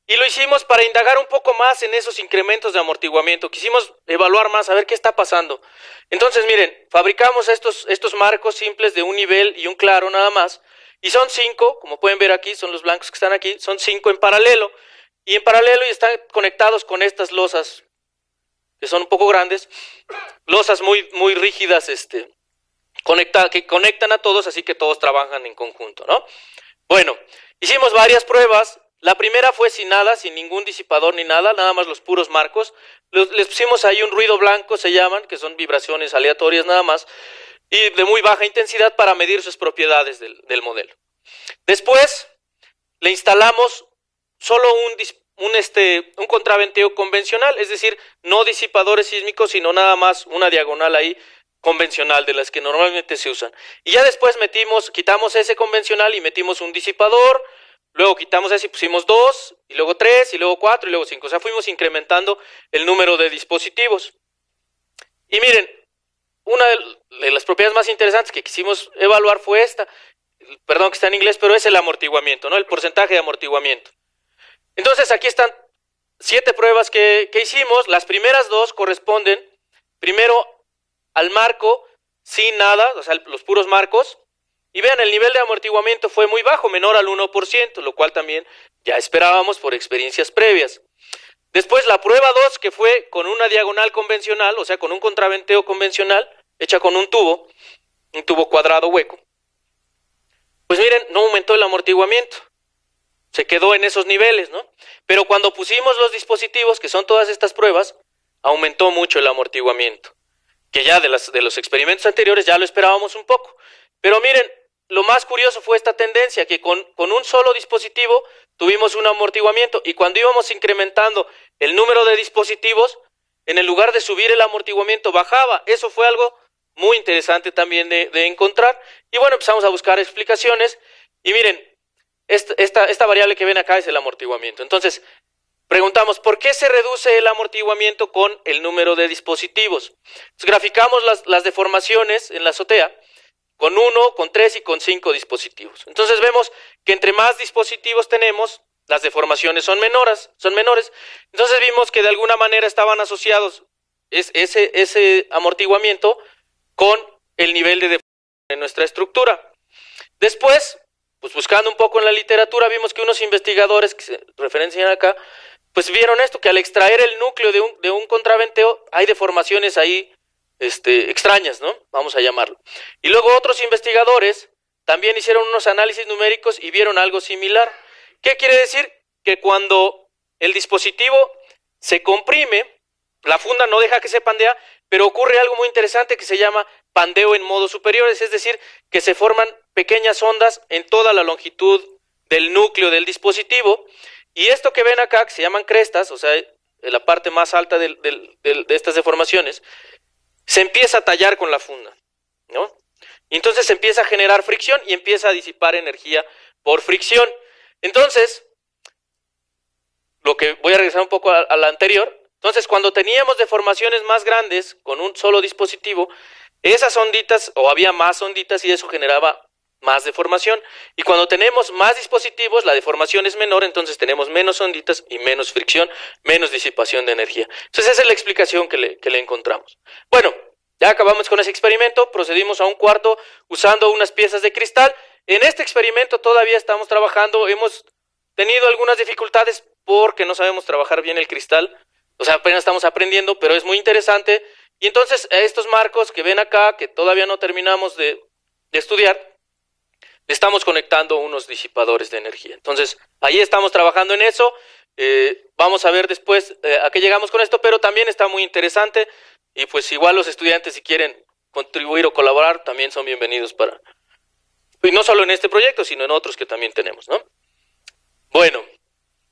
y lo hicimos para indagar un poco más en esos incrementos de amortiguamiento. Quisimos evaluar más, a ver qué está pasando. Entonces, miren, fabricamos estos marcos simples de un nivel y un claro nada más, y son 5, como pueden ver aquí, son los blancos que están aquí, son 5 en paralelo, y en paralelo están conectados con estas losas, que son un poco grandes, losas muy rígidas, que conectan a todos, así que todos trabajan en conjunto, ¿no? Bueno, hicimos varias pruebas. La primera fue sin nada, sin ningún disipador ni nada, nada más los puros marcos. Les pusimos ahí un ruido blanco, se llaman, que son vibraciones aleatorias nada más, y de muy baja intensidad para medir sus propiedades del modelo. Después le instalamos solo un contraventeo convencional, es decir, no disipadores sísmicos, sino nada más una diagonal ahí convencional de las que normalmente se usan. Y ya después quitamos ese convencional y metimos un disipador. Luego quitamos ese y pusimos 2, y luego 3, y luego 4, y luego 5. O sea, fuimos incrementando el número de dispositivos. Y miren, una de las propiedades más interesantes que quisimos evaluar fue esta. Perdón que está en inglés, pero es el amortiguamiento, ¿no? El porcentaje de amortiguamiento. Entonces, aquí están 7 pruebas que hicimos. Las primeras 2 corresponden, primero, al marco sin nada, o sea, los puros marcos. Y vean, el nivel de amortiguamiento fue muy bajo, menor al 1%, lo cual también ya esperábamos por experiencias previas. Después la prueba 2, que fue con una diagonal convencional, o sea, con un contraventeo convencional, hecha con un tubo cuadrado hueco. Pues miren, no aumentó el amortiguamiento, se quedó en esos niveles, ¿no? Pero cuando pusimos los dispositivos, que son todas estas pruebas, aumentó mucho el amortiguamiento, que ya de los experimentos anteriores ya lo esperábamos un poco. Pero miren, lo más curioso fue esta tendencia, que con un solo dispositivo tuvimos un amortiguamiento, y cuando íbamos incrementando el número de dispositivos, en el lugar de subir el amortiguamiento bajaba. Eso fue algo muy interesante también de encontrar. Y bueno, empezamos a buscar explicaciones, y miren, esta variable que ven acá es el amortiguamiento. Entonces, preguntamos, ¿por qué se reduce el amortiguamiento con el número de dispositivos? Entonces, graficamos las deformaciones en la azotea, con 1, con 3 y con 5 dispositivos. Entonces vemos que entre más dispositivos tenemos, las deformaciones son menores. Entonces vimos que de alguna manera estaban asociados ese amortiguamiento con el nivel de deformación en nuestra estructura. Después, pues buscando un poco en la literatura, vimos que unos investigadores que se referencian acá, pues vieron esto, que al extraer el núcleo de un contraventeo, hay deformaciones ahí extrañas, ¿no? Vamos a llamarlo. Y luego otros investigadores también hicieron unos análisis numéricos y vieron algo similar. ¿Qué quiere decir? Que cuando el dispositivo se comprime, la funda no deja que se pandea, pero ocurre algo muy interesante que se llama pandeo en modos superiores, es decir, que se forman pequeñas ondas en toda la longitud del núcleo del dispositivo, y esto que ven acá, que se llaman crestas, o sea, en la parte más alta de estas deformaciones, se empieza a tallar con la funda, ¿no? Y entonces se empieza a generar fricción y empieza a disipar energía por fricción. Entonces, lo que voy a regresar un poco a la anterior, entonces cuando teníamos deformaciones más grandes con un solo dispositivo, esas onditas, o había más onditas y eso generaba más deformación, y cuando tenemos más dispositivos la deformación es menor, entonces tenemos menos onditas y menos fricción, menos disipación de energía. Entonces esa es la explicación que le encontramos. Bueno, ya acabamos con ese experimento, procedimos a un cuarto usando unas piezas de cristal. En este experimento todavía estamos trabajando, hemos tenido algunas dificultades porque no sabemos trabajar bien el cristal, o sea, apenas estamos aprendiendo, pero es muy interesante. Y entonces estos marcos que ven acá, que todavía no terminamos de estudiar, le estamos conectando unos disipadores de energía. Entonces ahí estamos trabajando en eso, vamos a ver después a qué llegamos con esto, pero también está muy interesante. Y pues igual los estudiantes, si quieren contribuir o colaborar, también son bienvenidos para... Y no solo en este proyecto, sino en otros que también tenemos, ¿no? Bueno,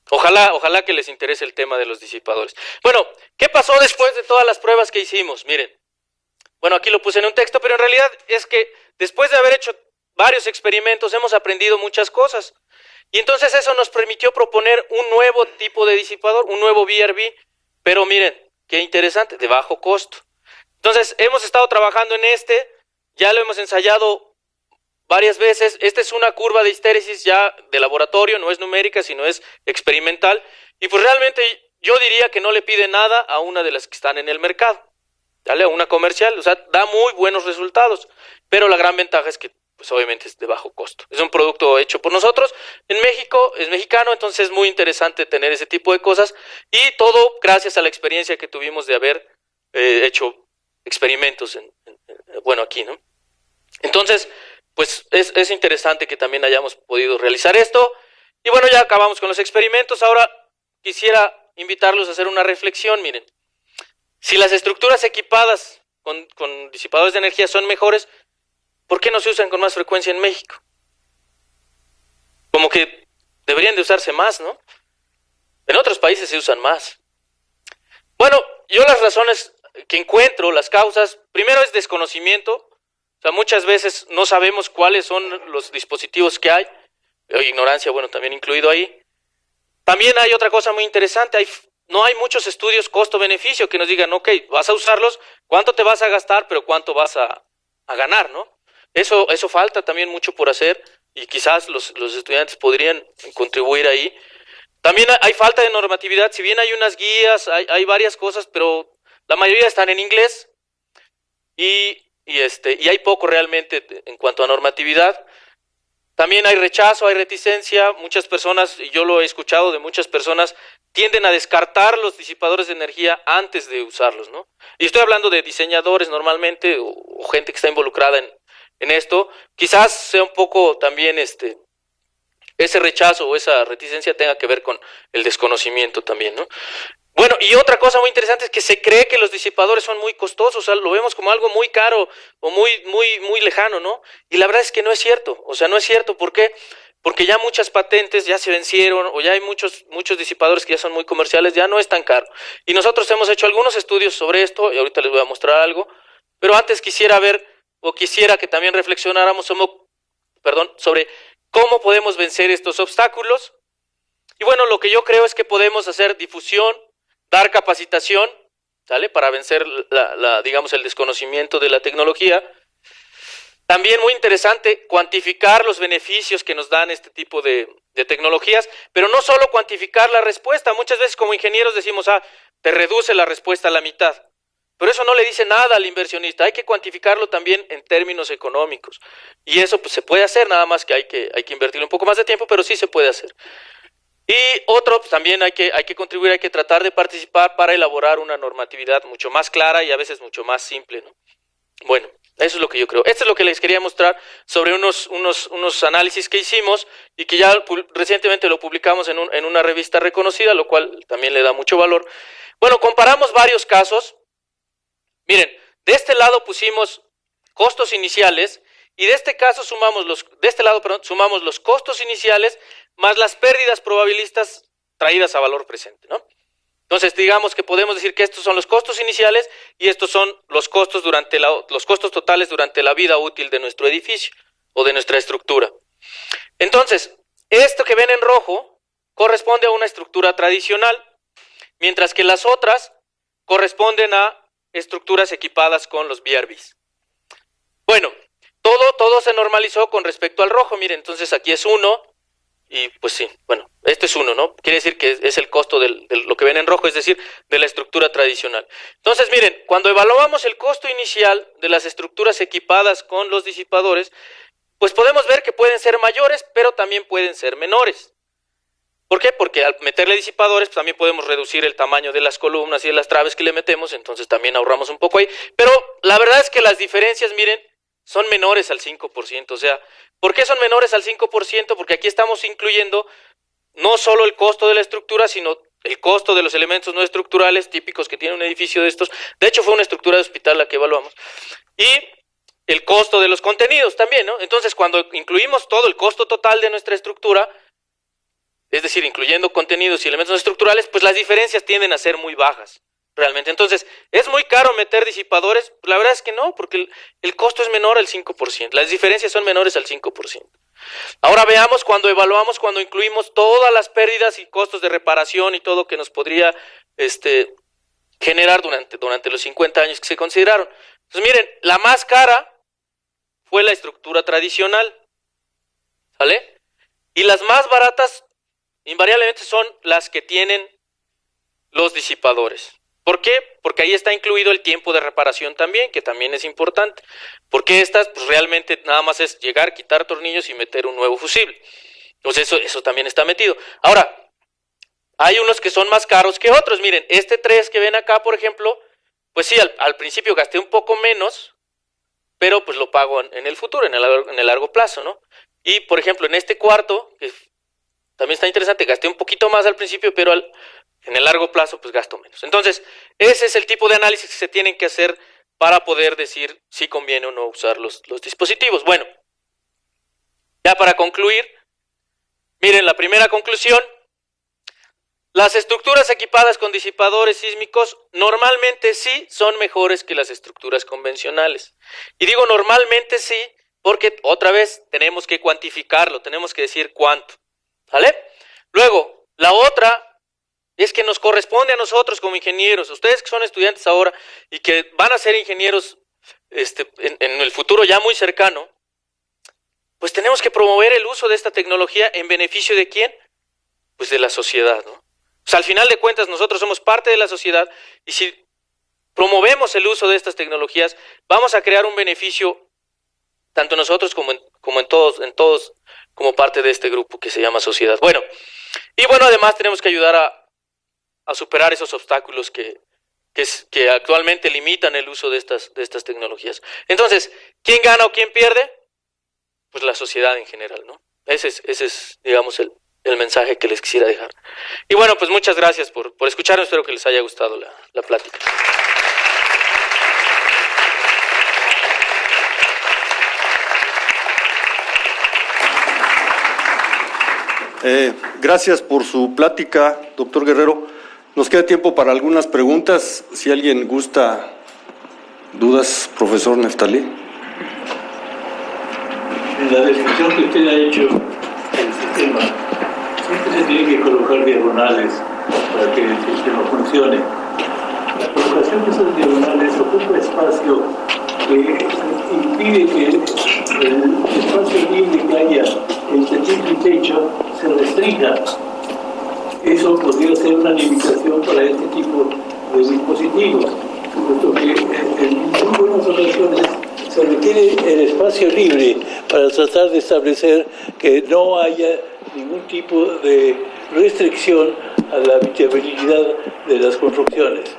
ojalá que les interese el tema de los disipadores. Bueno, ¿qué pasó después de todas las pruebas que hicimos? Miren, bueno, aquí lo puse en un texto, pero en realidad es que después de haber hecho varios experimentos hemos aprendido muchas cosas. Y entonces eso nos permitió proponer un nuevo tipo de disipador, un nuevo VRV, pero miren, qué interesante, de bajo costo. Entonces, hemos estado trabajando en ya lo hemos ensayado varias veces. Esta es una curva de histéresis ya de laboratorio, no es numérica, sino es experimental. Y pues realmente yo diría que no le pide nada a una de las que están en el mercado, ¿vale? A una comercial, o sea, da muy buenos resultados. Pero la gran ventaja es que, pues obviamente es de bajo costo. Es un producto hecho por nosotros en México, es mexicano, entonces es muy interesante tener ese tipo de cosas. Y todo gracias a la experiencia que tuvimos de haber hecho experimentos bueno, aquí, ¿no? Entonces, pues es interesante que también hayamos podido realizar esto. Y bueno, ya acabamos con los experimentos. Ahora quisiera invitarlos a hacer una reflexión. Miren, si las estructuras equipadas con disipadores de energía son mejores, ¿por qué no se usan con más frecuencia en México? Como que deberían de usarse más, ¿no? En otros países se usan más. Bueno, yo las razones que encuentro, las causas, primero es desconocimiento. O sea, muchas veces no sabemos cuáles son los dispositivos que hay. Ignorancia, bueno, también incluido ahí. También hay otra cosa muy interesante, no hay muchos estudios costo-beneficio que nos digan, ok, vas a usarlos, ¿cuánto te vas a gastar, pero cuánto vas a ganar, ¿no? Eso falta también mucho por hacer y quizás los estudiantes podrían contribuir ahí. También hay falta de normatividad, si bien hay unas guías, hay varias cosas, pero la mayoría están en inglés y hay poco realmente en cuanto a normatividad. También hay rechazo, hay reticencia, muchas personas, y yo lo he escuchado de muchas personas, tienden a descartar los disipadores de energía antes de usarlos, ¿no? Y estoy hablando de diseñadores normalmente o gente que está involucrada en esto. Quizás sea un poco también ese rechazo o esa reticencia tenga que ver con el desconocimiento también, ¿no? Bueno, y otra cosa muy interesante es que se cree que los disipadores son muy costosos, o sea, lo vemos como algo muy caro o muy lejano, ¿no? Y la verdad es que no es cierto, o sea, no es cierto. ¿Por qué? Porque ya muchas patentes ya se vencieron o ya hay muchos disipadores que ya son muy comerciales, ya no es tan caro. Y nosotros hemos hecho algunos estudios sobre esto y ahorita les voy a mostrar algo, pero antes quisiera que también reflexionáramos sobre cómo podemos vencer estos obstáculos. Y bueno, lo que yo creo es que podemos hacer difusión, dar capacitación, ¿sale? Para vencer digamos, el desconocimiento de la tecnología. También muy interesante cuantificar los beneficios que nos dan este tipo de tecnologías, pero no solo cuantificar la respuesta. Muchas veces como ingenieros decimos, te reduce la respuesta a la mitad. Pero eso no le dice nada al inversionista, hay que cuantificarlo también en términos económicos. Y eso pues, se puede hacer, nada más que hay que invertir un poco más de tiempo, pero sí se puede hacer. Y otro, pues también hay que contribuir, hay que tratar de participar para elaborar una normatividad mucho más clara y a veces mucho más simple, ¿no? Bueno, eso es lo que yo creo. Esto es lo que les quería mostrar sobre unos análisis que hicimos y que ya recientemente lo publicamos en una revista reconocida, lo cual también le da mucho valor. Bueno, comparamos varios casos. Miren, de este lado pusimos costos iniciales y de este caso sumamos los costos iniciales más las pérdidas probabilistas traídas a valor presente, ¿no? Entonces, digamos que podemos decir que estos son los costos iniciales y estos son los costos totales durante la vida útil de nuestro edificio o de nuestra estructura. Entonces, esto que ven en rojo corresponde a una estructura tradicional, mientras que las otras corresponden a estructuras equipadas con los BRBs. Bueno, todo se normalizó con respecto al rojo. Miren, entonces aquí es 1 y pues sí, bueno, este es 1, ¿no? Quiere decir que es el costo de lo que ven en rojo, es decir, de la estructura tradicional. Entonces, miren, cuando evaluamos el costo inicial de las estructuras equipadas con los disipadores, pues podemos ver que pueden ser mayores, pero también pueden ser menores. ¿Por qué? Porque al meterle disipadores, pues también podemos reducir el tamaño de las columnas y de las traves que le metemos, entonces también ahorramos un poco ahí. Pero la verdad es que las diferencias, miren, son menores al 5%. O sea, ¿por qué son menores al 5%? Porque aquí estamos incluyendo no solo el costo de la estructura, sino el costo de los elementos no estructurales típicos que tiene un edificio de estos. De hecho, fue una estructura de hospital la que evaluamos. Y el costo de los contenidos también, ¿no? Entonces, cuando incluimos todo el costo total de nuestra estructura, es decir, incluyendo contenidos y elementos no estructurales, pues las diferencias tienden a ser muy bajas, realmente. Entonces, ¿es muy caro meter disipadores? Pues la verdad es que no, porque el costo es menor al 5%, las diferencias son menores al 5%. Ahora veamos cuando incluimos todas las pérdidas y costos de reparación y todo que nos podría generar durante los 50 años que se consideraron. Entonces, miren, la más cara fue la estructura tradicional, ¿vale? Y las más baratas invariablemente son las que tienen los disipadores. ¿Por qué? Porque ahí está incluido el tiempo de reparación también, que también es importante. Porque estas, pues realmente nada más es llegar, quitar tornillos y meter un nuevo fusible. Entonces eso también está metido. Ahora, hay unos que son más caros que otros. Miren, este 3 que ven acá, por ejemplo, pues sí, al principio gasté un poco menos, pero pues lo pago en el futuro, en el largo plazo, ¿no? Y, por ejemplo, en este cuarto, que también está interesante, gasté un poquito más al principio, pero en el largo plazo pues gasto menos. Entonces, ese es el tipo de análisis que se tienen que hacer para poder decir si conviene o no usar los dispositivos. Bueno, ya para concluir, miren la primera conclusión. Las estructuras equipadas con disipadores sísmicos normalmente sí son mejores que las estructuras convencionales. Y digo normalmente sí porque otra vez tenemos que cuantificarlo, tenemos que decir cuánto. ¿Vale? Luego, la otra es que nos corresponde a nosotros como ingenieros, ustedes que son estudiantes ahora y que van a ser ingenieros en el futuro ya muy cercano, pues tenemos que promover el uso de esta tecnología en beneficio ¿de quién? Pues de la sociedad, ¿no? O sea, al final de cuentas nosotros somos parte de la sociedad y si promovemos el uso de estas tecnologías, vamos a crear un beneficio tanto nosotros como en todos como parte de este grupo que se llama sociedad. Bueno, y bueno, además tenemos que ayudar a superar esos obstáculos que actualmente limitan el uso de estas tecnologías. Entonces, ¿quién gana o quién pierde? Pues la sociedad en general, ¿no? Ese es digamos, el mensaje que les quisiera dejar. Y bueno, pues muchas gracias por escucharme, espero que les haya gustado la plática. Gracias por su plática, doctor Guerrero. Nos queda tiempo para algunas preguntas. Si alguien gusta, dudas, profesor Neftalí. En la descripción que usted ha hecho del sistema, siempre se tiene que colocar diagonales para que el sistema funcione. La colocación de esos diagonales ocupa espacio que impide que el espacio libre que haya entre techo y techo se restrinja. Eso podría ser una limitación para este tipo de dispositivos, puesto que en muy buenas ocasiones se requiere el espacio libre para tratar de establecer que no haya ningún tipo de restricción a la habitabilidad de las construcciones.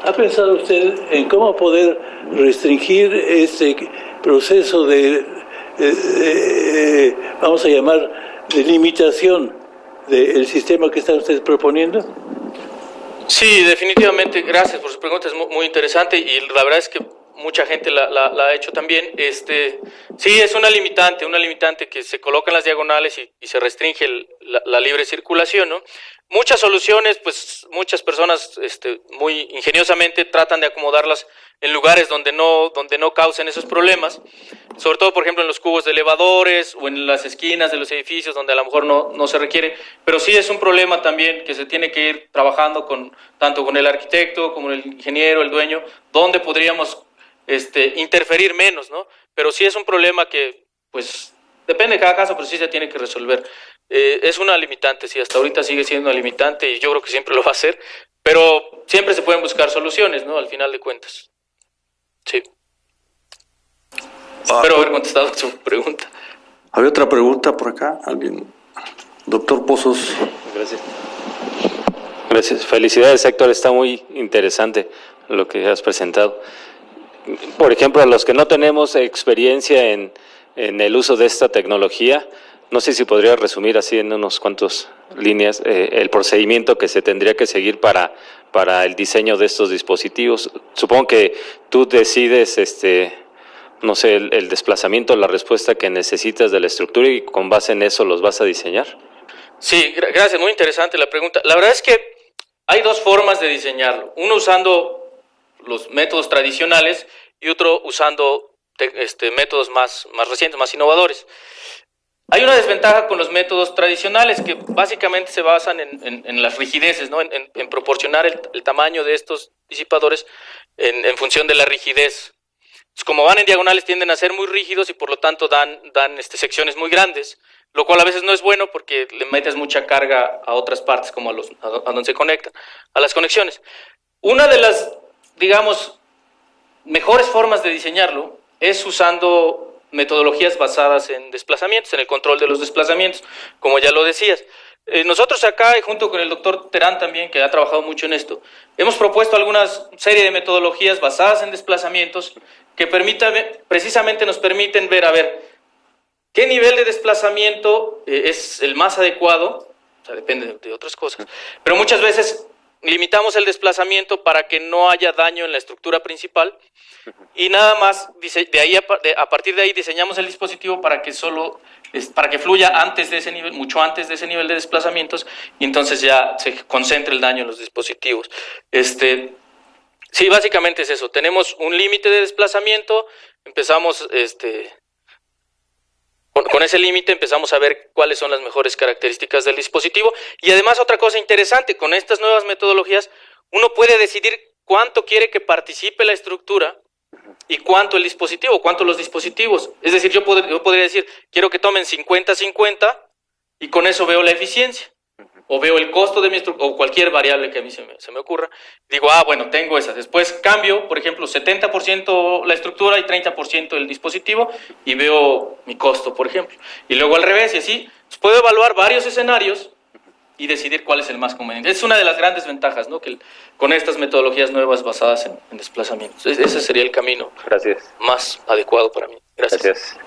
¿Ha pensado usted en cómo poder restringir este proceso vamos a llamar, de limitación del sistema que están ustedes proponiendo? Sí, definitivamente, gracias por su pregunta, es muy interesante y la verdad es que mucha gente la ha hecho también. Sí, es una limitante que se coloca en las diagonales y se restringe la libre circulación, ¿no? Muchas soluciones, pues muchas personas muy ingeniosamente tratan de acomodarlas en lugares donde no causen esos problemas, sobre todo, por ejemplo, en los cubos de elevadores o en las esquinas de los edificios donde a lo mejor no se requiere, pero sí es un problema también que se tiene que ir trabajando tanto con el arquitecto como el ingeniero, el dueño, donde podríamos interferir menos, ¿no? Pero sí es un problema que, pues, depende de cada caso, pero sí se tiene que resolver. Es una limitante, sí, hasta ahorita sigue siendo una limitante y yo creo que siempre lo va a ser, pero siempre se pueden buscar soluciones, ¿no? Al final de cuentas. Sí. Espero haber contestado su pregunta. ¿Había otra pregunta por acá? ¿Alguien? Doctor Pozos. Gracias. Gracias. Felicidades, Héctor. Está muy interesante lo que has presentado. Por ejemplo, a los que no tenemos experiencia en el uso de esta tecnología, no sé si podría resumir así en unos cuantos líneas el procedimiento que se tendría que seguir para el diseño de estos dispositivos. Supongo que tú decides, no sé, el desplazamiento, la respuesta que necesitas de la estructura y con base en eso los vas a diseñar. Sí, gracias, muy interesante la pregunta. La verdad es que hay dos formas de diseñarlo. Uno usando los métodos tradicionales y otro usando métodos más recientes, más innovadores. Hay una desventaja con los métodos tradicionales que básicamente se basan en las rigideces, ¿no? En proporcionar el tamaño de estos disipadores en función de la rigidez. Pues como van en diagonales tienden a ser muy rígidos y por lo tanto dan secciones muy grandes, lo cual a veces no es bueno porque le metes mucha carga a otras partes como a donde se conectan, a las conexiones. Una de las, digamos, mejores formas de diseñarlo es usando metodologías basadas en desplazamientos, en el control de los desplazamientos, como ya lo decías. Nosotros acá, junto con el doctor Terán también, que ha trabajado mucho en esto, hemos propuesto algunas serie de metodologías basadas en desplazamientos que precisamente nos permiten ver, a ver, qué nivel de desplazamiento es el más adecuado, o sea, depende de otras cosas, pero muchas veces limitamos el desplazamiento para que no haya daño en la estructura principal y nada más a partir de ahí diseñamos el dispositivo para que fluya antes de ese nivel, mucho antes de ese nivel de desplazamientos y entonces ya se concentre el daño en los dispositivos. Sí, básicamente es eso. Tenemos un límite de desplazamiento, empezamos con ese límite empezamos a ver cuáles son las mejores características del dispositivo y además otra cosa interesante, con estas nuevas metodologías uno puede decidir cuánto quiere que participe la estructura y cuánto los dispositivos. Es decir, yo podría decir, quiero que tomen 50-50 y con eso veo la eficiencia. O veo el costo de mi estructura, o cualquier variable que a mí se me ocurra. Digo, bueno, tengo esas. Después cambio, por ejemplo, 70% la estructura y 30% el dispositivo y veo mi costo, por ejemplo. Y luego al revés y así. Pues puedo evaluar varios escenarios y decidir cuál es el más conveniente. Es una de las grandes ventajas, ¿no? Que con estas metodologías nuevas basadas en desplazamientos. Ese sería el camino más adecuado para mí. Gracias.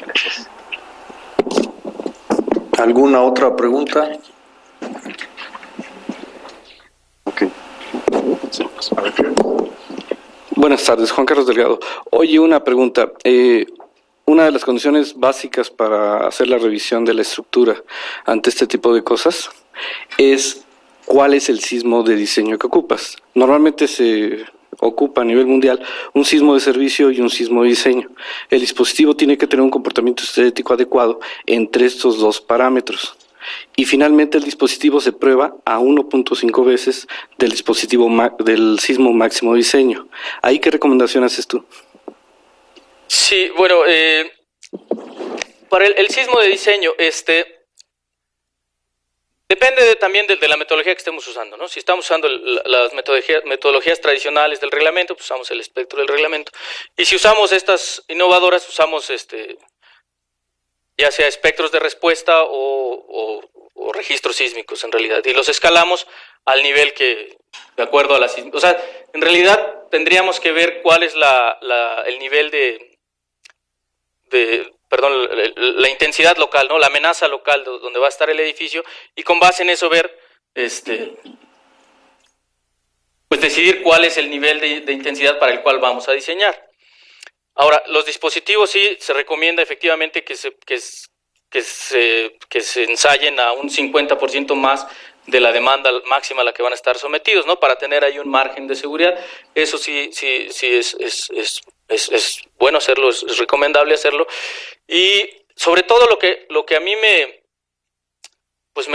¿Alguna otra pregunta? Okay. Buenas tardes, Juan Carlos Delgado. Oye, una pregunta. Una de las condiciones básicas para hacer la revisión de la estructura ante este tipo de cosas es cuál es el sismo de diseño que ocupas. Normalmente se ocupa a nivel mundial un sismo de servicio y un sismo de diseño. El dispositivo tiene que tener un comportamiento estético adecuado entre estos dos parámetros. Y finalmente el dispositivo se prueba a 1.5 veces del sismo máximo de diseño. ¿Ahí qué recomendación haces tú? Sí, bueno, para el sismo de diseño, depende también de la metodología que estemos usando, ¿no? Si estamos usando las metodologías tradicionales del reglamento, pues usamos el espectro del reglamento. Y si usamos estas innovadoras, usamos ya sea espectros de respuesta o registros sísmicos en realidad, y los escalamos al nivel que, de acuerdo a la sísmica. O sea, en realidad tendríamos que ver cuál es el nivel la intensidad local, ¿no? La amenaza local donde va a estar el edificio, y con base en eso ver, pues decidir cuál es el nivel de intensidad para el cual vamos a diseñar. Ahora, los dispositivos sí se recomienda efectivamente que se ensayen a un 50% más de la demanda máxima a la que van a estar sometidos, ¿no? Para tener ahí un margen de seguridad. Eso sí es bueno hacerlo, es recomendable hacerlo. Y sobre todo lo que a mí me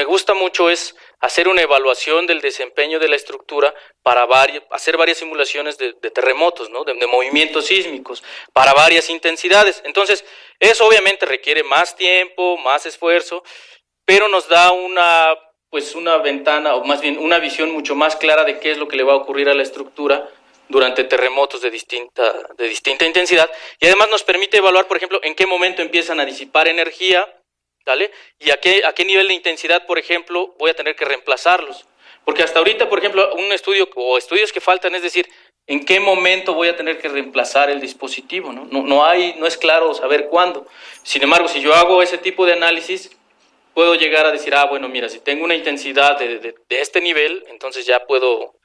gusta mucho es hacer una evaluación del desempeño de la estructura para hacer varias simulaciones de terremotos, ¿no? De movimientos sísmicos, para varias intensidades. Entonces, eso obviamente requiere más tiempo, más esfuerzo, pero nos da una ventana, o más bien una visión mucho más clara de qué es lo que le va a ocurrir a la estructura durante terremotos de distinta intensidad, y además nos permite evaluar, por ejemplo, en qué momento empiezan a disipar energía, ¿vale? Y a qué nivel de intensidad, por ejemplo, voy a tener que reemplazarlos. Porque hasta ahorita, por ejemplo, un estudio o estudios que faltan, es decir, en qué momento voy a tener que reemplazar el dispositivo, ¿no? No es claro saber cuándo. Sin embargo, si yo hago ese tipo de análisis, puedo llegar a decir, bueno, mira, si tengo una intensidad de este nivel, entonces ya puedo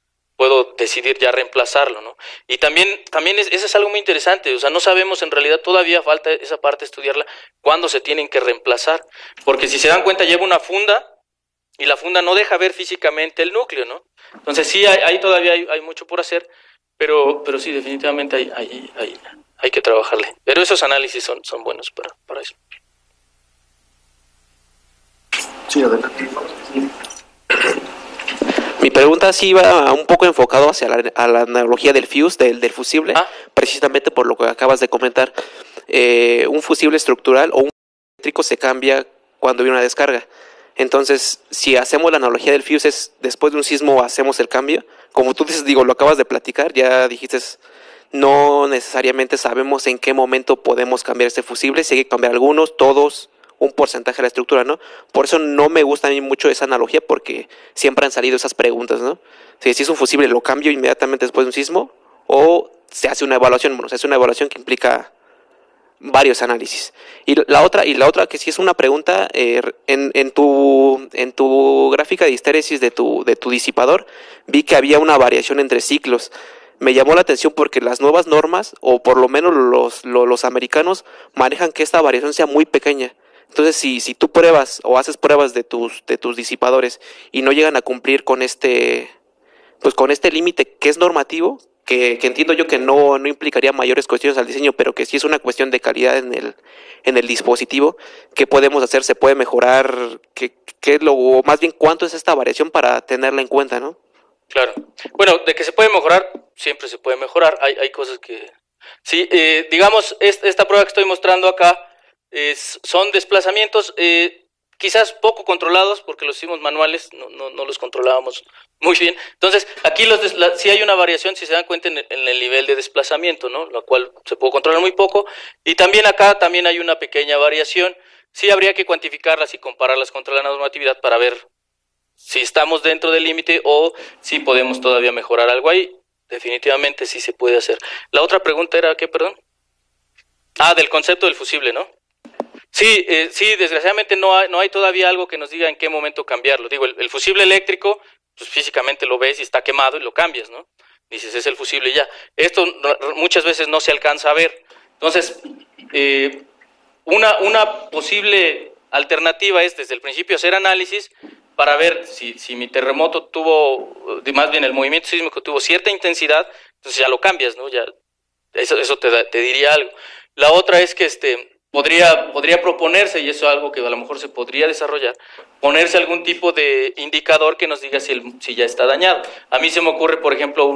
decidir ya reemplazarlo, ¿no? Y también eso es algo muy interesante, o sea, no sabemos, en realidad todavía falta esa parte estudiarla, cuándo se tienen que reemplazar, porque si se dan cuenta lleva una funda, y la funda no deja ver físicamente el núcleo, ¿no? Entonces sí, todavía hay mucho por hacer, pero sí, definitivamente hay que trabajarle. Pero esos análisis son buenos para eso. Sí, adelante. Mi pregunta sí va un poco enfocado hacia a la analogía del fuse, del fusible, precisamente por lo que acabas de comentar. Un fusible estructural o un eléctrico se cambia cuando hay una descarga. Entonces, si hacemos la analogía del fuse, es después de un sismo hacemos el cambio. Como tú dices, lo acabas de platicar, ya dijiste, no necesariamente sabemos en qué momento podemos cambiar este fusible, si hay que cambiar algunos, todos, un porcentaje de la estructura, ¿no? Por eso no me gusta a mí mucho esa analogía, porque siempre han salido esas preguntas, ¿no? Si es un fusible, ¿lo cambio inmediatamente después de un sismo? ¿O se hace una evaluación? Bueno, se hace una evaluación que implica varios análisis. Y la otra que sí es una pregunta, en tu gráfica de histéresis de tu disipador, vi que había una variación entre ciclos. Me llamó la atención porque las nuevas normas, o por lo menos los americanos, manejan que esta variación sea muy pequeña. Entonces, si tú pruebas o haces pruebas de tus disipadores y no llegan a cumplir con este límite que es normativo, que entiendo yo que no implicaría mayores cuestiones al diseño, pero que sí es una cuestión de calidad en el dispositivo, ¿qué podemos hacer? ¿Se puede mejorar? O más bien, ¿cuánto es esta variación para tenerla en cuenta, no? Claro. Bueno, de que se puede mejorar, siempre se puede mejorar. Hay cosas que... Sí, digamos, esta prueba que estoy mostrando acá, son desplazamientos quizás poco controlados, porque los hicimos manuales, no los controlábamos muy bien. Entonces, aquí sí hay una variación, si se dan cuenta, en el nivel de desplazamiento, ¿no? Lo cual se puede controlar muy poco. Y también acá también hay una pequeña variación. Sí habría que cuantificarlas y compararlas contra la normatividad para ver si estamos dentro del límite o si podemos todavía mejorar algo ahí. Definitivamente sí se puede hacer. La otra pregunta era, ¿qué, perdón? Del concepto del fusible, ¿no? Sí, desgraciadamente no hay todavía algo que nos diga en qué momento cambiarlo. Digo, el fusible eléctrico, pues físicamente lo ves y está quemado y lo cambias, ¿no? Dices, es el fusible y ya. Esto muchas veces no se alcanza a ver. Entonces, una posible alternativa es desde el principio hacer análisis para ver si mi terremoto tuvo, más bien el movimiento sísmico tuvo cierta intensidad, entonces ya lo cambias, ¿no? Ya eso te diría algo. La otra es que podría proponerse, y eso es algo que a lo mejor se podría desarrollar, ponerse algún tipo de indicador que nos diga si ya está dañado. A mí se me ocurre, por ejemplo,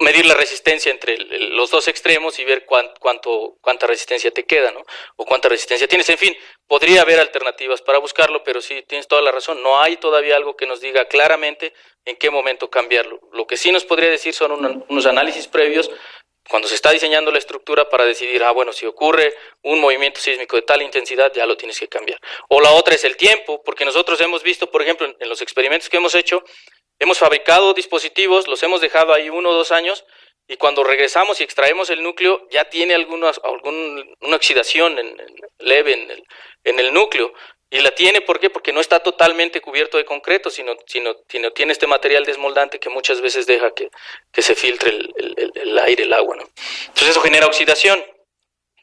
medir la resistencia entre los dos extremos y ver cuánta resistencia te queda, ¿no? O cuánta resistencia tienes. En fin, podría haber alternativas para buscarlo, pero sí, tienes toda la razón. No hay todavía algo que nos diga claramente en qué momento cambiarlo. Lo que sí nos podría decir son unos análisis previos cuando se está diseñando la estructura para decidir, bueno, si ocurre un movimiento sísmico de tal intensidad, ya lo tienes que cambiar. O la otra es el tiempo, porque nosotros hemos visto, por ejemplo, en los experimentos que hemos hecho, hemos fabricado dispositivos, los hemos dejado ahí 1 o 2 años, y cuando regresamos y extraemos el núcleo, ya tiene una oxidación leve en el núcleo. Y la tiene, ¿por qué? Porque no está totalmente cubierto de concreto, sino tiene este material desmoldante que muchas veces deja que se filtre el aire, el agua, ¿no? Entonces eso genera oxidación.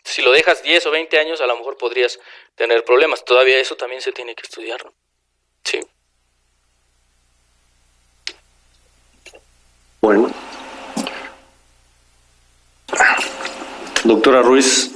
Si lo dejas 10 o 20 años, a lo mejor podrías tener problemas. Todavía eso también se tiene que estudiar, ¿no? Sí. Bueno. Doctora Ruiz.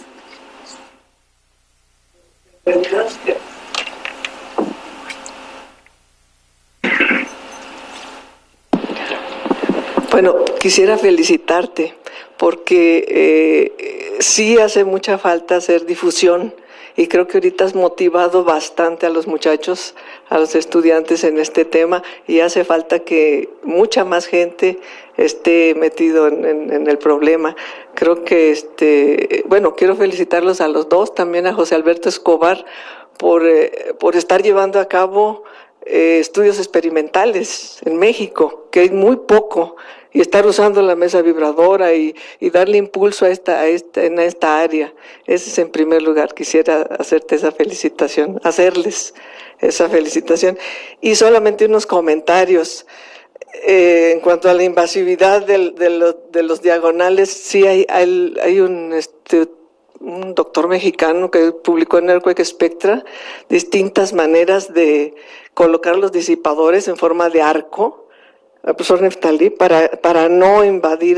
Bueno, quisiera felicitarte porque sí hace mucha falta hacer difusión y creo que ahorita has motivado bastante a los muchachos, a los estudiantes en este tema y hace falta que mucha más gente esté metido en el problema. Creo que, bueno, quiero felicitarlos a los dos, también a José Alberto Escobar por estar llevando a cabo estudios experimentales en México, que hay muy poco, y estar usando la mesa vibradora y darle impulso en esta área. Ese es en primer lugar, quisiera hacerte esa felicitación, hacerles esa felicitación. Y solamente unos comentarios. En cuanto a la invasividad de los diagonales, sí hay un doctor mexicano que publicó en Earthquake Spectra distintas maneras de colocar los disipadores en forma de arco, el profesor Neftalí, para no invadir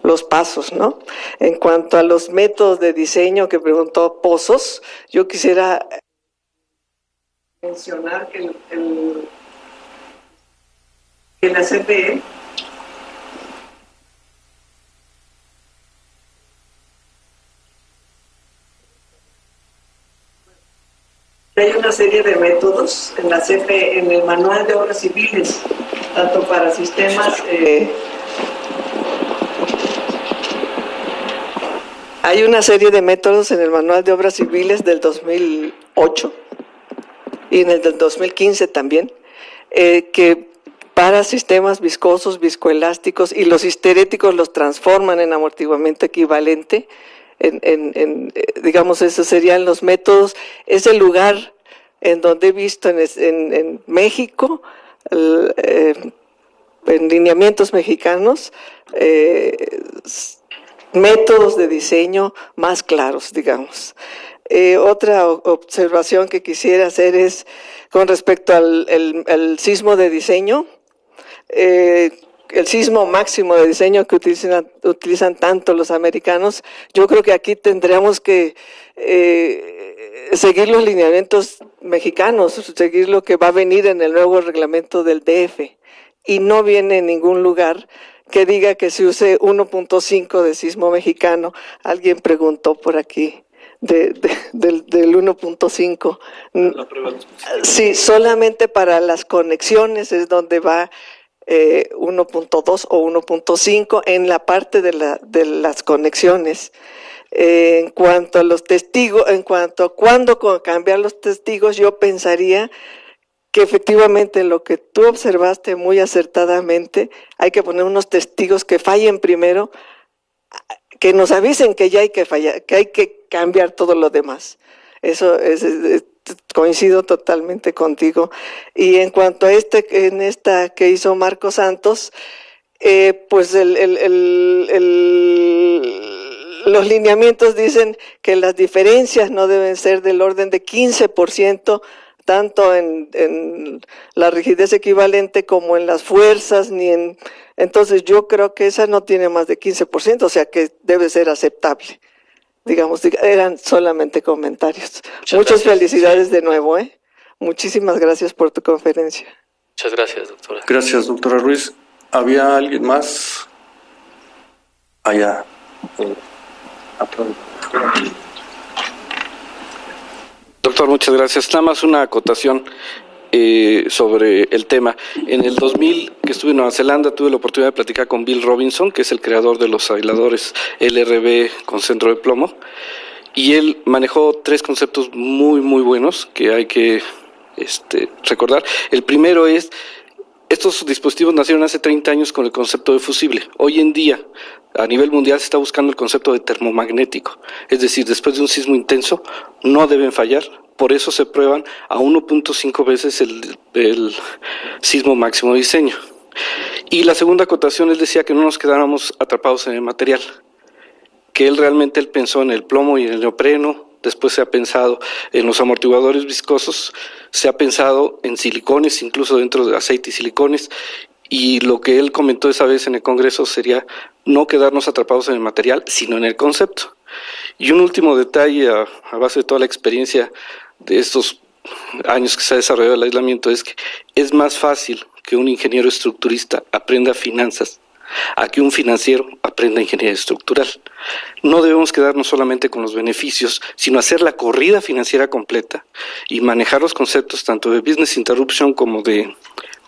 los pasos, ¿no? En cuanto a los métodos de diseño que preguntó Pozos, yo quisiera mencionar que la CFE hay una serie de métodos en la CFE, en el Manual de Obras Civiles, tanto para sistemas hay una serie de métodos en el Manual de Obras Civiles del 2008 y en el del 2015 también, que para sistemas viscosos, viscoelásticos y los histeréticos los transforman en amortiguamiento equivalente. Digamos, esos serían los métodos. Es el lugar en donde he visto en México, en lineamientos mexicanos, métodos de diseño más claros, digamos. Otra observación que quisiera hacer es con respecto al sismo de diseño. El sismo máximo de diseño que utilizan tanto los americanos, yo creo que aquí tendríamos que seguir los lineamientos mexicanos, seguir lo que va a venir en el nuevo reglamento del DF, y no viene en ningún lugar que diga que se use 1.5 de sismo mexicano. Alguien preguntó por aquí del 1.5. Sí, solamente para las conexiones es donde va 1.2 o 1.5 en la parte de las conexiones. En cuanto a los testigos, en cuanto a cuándo cambiar los testigos, yo pensaría que efectivamente lo que tú observaste muy acertadamente, hay que poner unos testigos que fallen primero, que nos avisen que ya hay que fallar, que hay que cambiar todo lo demás. Eso coincido totalmente contigo. Y en cuanto a en esta que hizo Marco Santos, pues los lineamientos dicen que las diferencias no deben ser del orden de 15%, tanto en la rigidez equivalente como en las fuerzas, entonces yo creo que esa no tiene más de 15%, o sea que debe ser aceptable. Digamos, eran solamente comentarios. Muchas felicidades de nuevo, Muchísimas gracias por tu conferencia. Muchas gracias, doctora. Gracias, doctora Ruiz. ¿Había alguien más? Allá. Doctor, muchas gracias. Nada más una acotación sobre el tema. En el 2000, que estuve en Nueva Zelanda, tuve la oportunidad de platicar con Bill Robinson, que es el creador de los aisladores LRB con centro de plomo, y él manejó 3 conceptos muy, muy buenos que hay que recordar. El primero es Estos dispositivos nacieron hace 30 años con el concepto de fusible. Hoy en día, a nivel mundial, se está buscando el concepto de termomagnético. Es decir, después de un sismo intenso, no deben fallar. Por eso se prueban a 1.5 veces el sismo máximo de diseño. Y la segunda acotación, él decía que no nos quedáramos atrapados en el material, que él pensó en el plomo y en el neopreno, después se ha pensado en los amortiguadores viscosos, se ha pensado en silicones, incluso dentro de aceite y silicones, y lo que él comentó esa vez en el Congreso sería no quedarnos atrapados en el material, sino en el concepto. Y un último detalle a base de toda la experiencia de estos años que se ha desarrollado el aislamiento es que es más fácil que un ingeniero estructurista aprenda finanzas a que un financiero aprenda ingeniería estructural. No debemos quedarnos solamente con los beneficios, sino hacer la corrida financiera completa y manejar los conceptos tanto de business interruption como de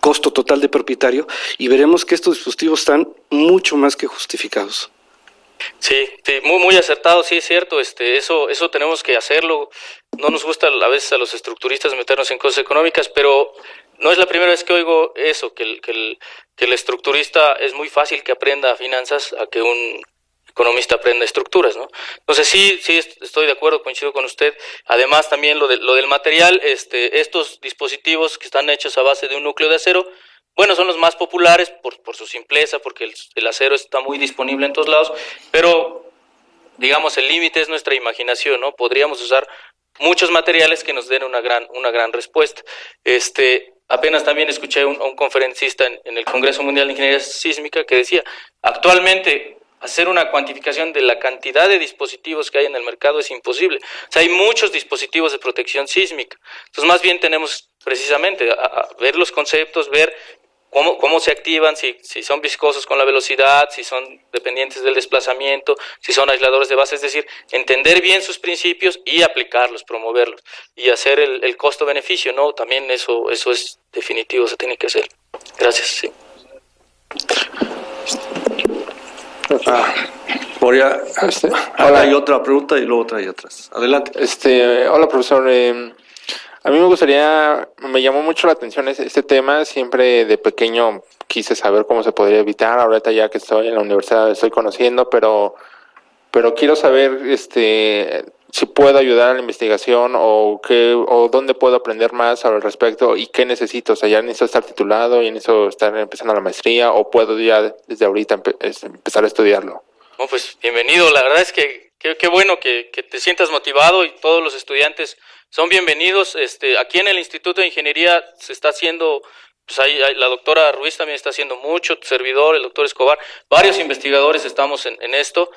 costo total de propietario, y veremos que estos dispositivos están mucho más que justificados. Sí, muy acertado, sí es cierto, eso tenemos que hacerlo. No nos gusta a veces a los estructuristas meternos en cosas económicas, pero no es la primera vez que oigo eso, que el estructurista es muy fácil que aprenda finanzas a que un economista aprenda estructuras, ¿no? Entonces sí estoy de acuerdo, coincido con usted. Además también lo del material, estos dispositivos que están hechos a base de un núcleo de acero, bueno, son los más populares por su simpleza, porque el acero está muy disponible en todos lados, pero digamos el límite es nuestra imaginación, ¿no? Podríamos usar muchos materiales que nos den una gran respuesta. Apenas también escuché a un conferencista en el Congreso Mundial de Ingeniería Sísmica que decía, actualmente hacer una cuantificación de la cantidad de dispositivos que hay en el mercado es imposible. O sea, hay muchos dispositivos de protección sísmica. Entonces, más bien tenemos precisamente a ver los conceptos, ver cómo se activan, si son viscosos con la velocidad, si son dependientes del desplazamiento, si son aisladores de base, es decir, entender bien sus principios y aplicarlos, promoverlos, y hacer el costo-beneficio, ¿no? También eso es definitivo, se tiene que hacer. Gracias, sí. Hola, hay otra pregunta y luego otra y otras. Adelante. Hola, profesor. A mí me llamó mucho la atención este tema. Siempre de pequeño quise saber cómo se podría evitar. Ahorita ya que estoy en la universidad estoy conociendo, pero quiero saber si puedo ayudar a la investigación o dónde puedo aprender más al respecto y qué necesito. O sea, ya necesito estar titulado, ya necesito estar empezando la maestría, o puedo ya desde ahorita empezar a estudiarlo. No, pues bienvenido. La verdad es que qué bueno que te sientas motivado, y todos los estudiantes son bienvenidos. Aquí en el Instituto de Ingeniería se está haciendo, pues la doctora Ruiz también está haciendo mucho, tu servidor, el doctor Escobar, varios investigadores estamos en esto.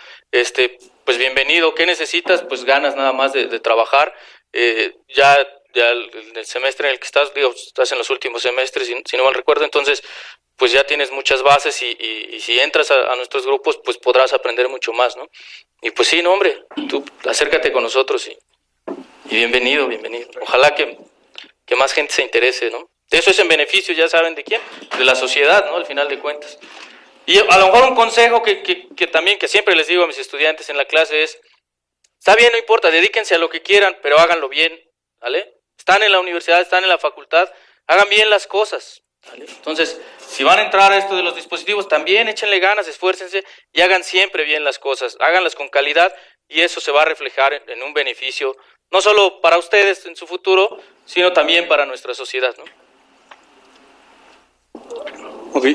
Pues bienvenido. ¿Qué necesitas? Pues ganas nada más de trabajar. Ya el semestre en el que estás en los últimos semestres, si no mal recuerdo, entonces pues ya tienes muchas bases y si entras a nuestros grupos, pues podrás aprender mucho más, ¿no? Y pues sí, no, hombre, tú acércate con nosotros y bienvenido. Ojalá que más gente se interese, ¿no? Eso es en beneficio, ya saben de quién, de la sociedad, ¿no? Al final de cuentas. Y a lo mejor un consejo que también que siempre les digo a mis estudiantes en la clase es, está bien, no importa, dedíquense a lo que quieran, pero háganlo bien, ¿vale? Están en la universidad, están en la facultad, hagan bien las cosas, ¿vale? Entonces, si van a entrar a esto de los dispositivos, también échenle ganas, esfuércense y hagan siempre bien las cosas, háganlas con calidad, y eso se va a reflejar en un beneficio, no solo para ustedes en su futuro, sino también para nuestra sociedad, ¿no? Ok,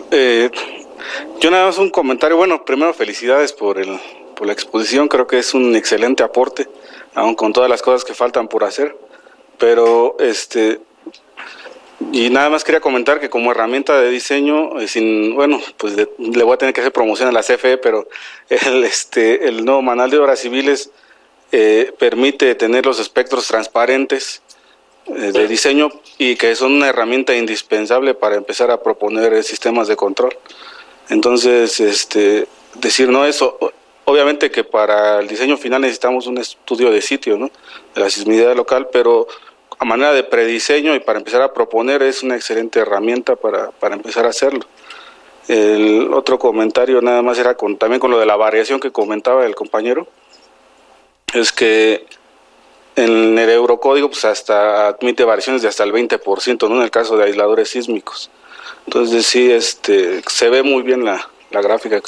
yo nada más un comentario. Bueno, primero felicidades por la exposición, creo que es un excelente aporte, aun con todas las cosas que faltan por hacer, pero y nada más quería comentar que como herramienta de diseño, pues le voy a tener que hacer promoción a la CFE, pero el nuevo manual de obras civiles permite tener los espectros transparentes de diseño, y que son una herramienta indispensable para empezar a proponer sistemas de control. Entonces, decir no eso, obviamente que para el diseño final necesitamos un estudio de sitio, ¿no?, de la sismicidad local, pero a manera de prediseño y para empezar a proponer es una excelente herramienta para empezar a hacerlo. El otro comentario nada más era también con lo de la variación que comentaba el compañero, es que en el Eurocódigo pues hasta admite variaciones de hasta el 20%, ¿no?, en el caso de aisladores sísmicos. Entonces sí, se ve muy bien la gráfica,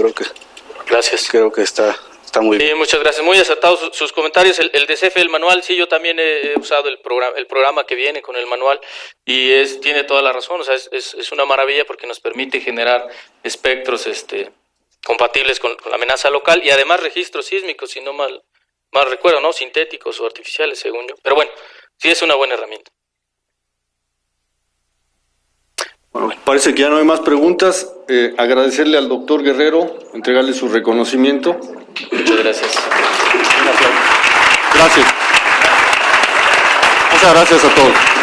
Gracias. Creo que está muy bien. Sí, muchas gracias. Muy acertados sus comentarios. El DCF, el manual, sí, yo también he usado el programa que viene con el manual y tiene toda la razón. O sea, es una maravilla porque nos permite generar espectros compatibles con la amenaza local y además registros sísmicos, si no mal recuerdo, ¿no? Sintéticos o artificiales, según yo. Pero bueno, sí es una buena herramienta. Bueno, parece que ya no hay más preguntas. Agradecerle al doctor Guerrero, entregarle su reconocimiento. Muchas gracias. Gracias. Muchas gracias a todos.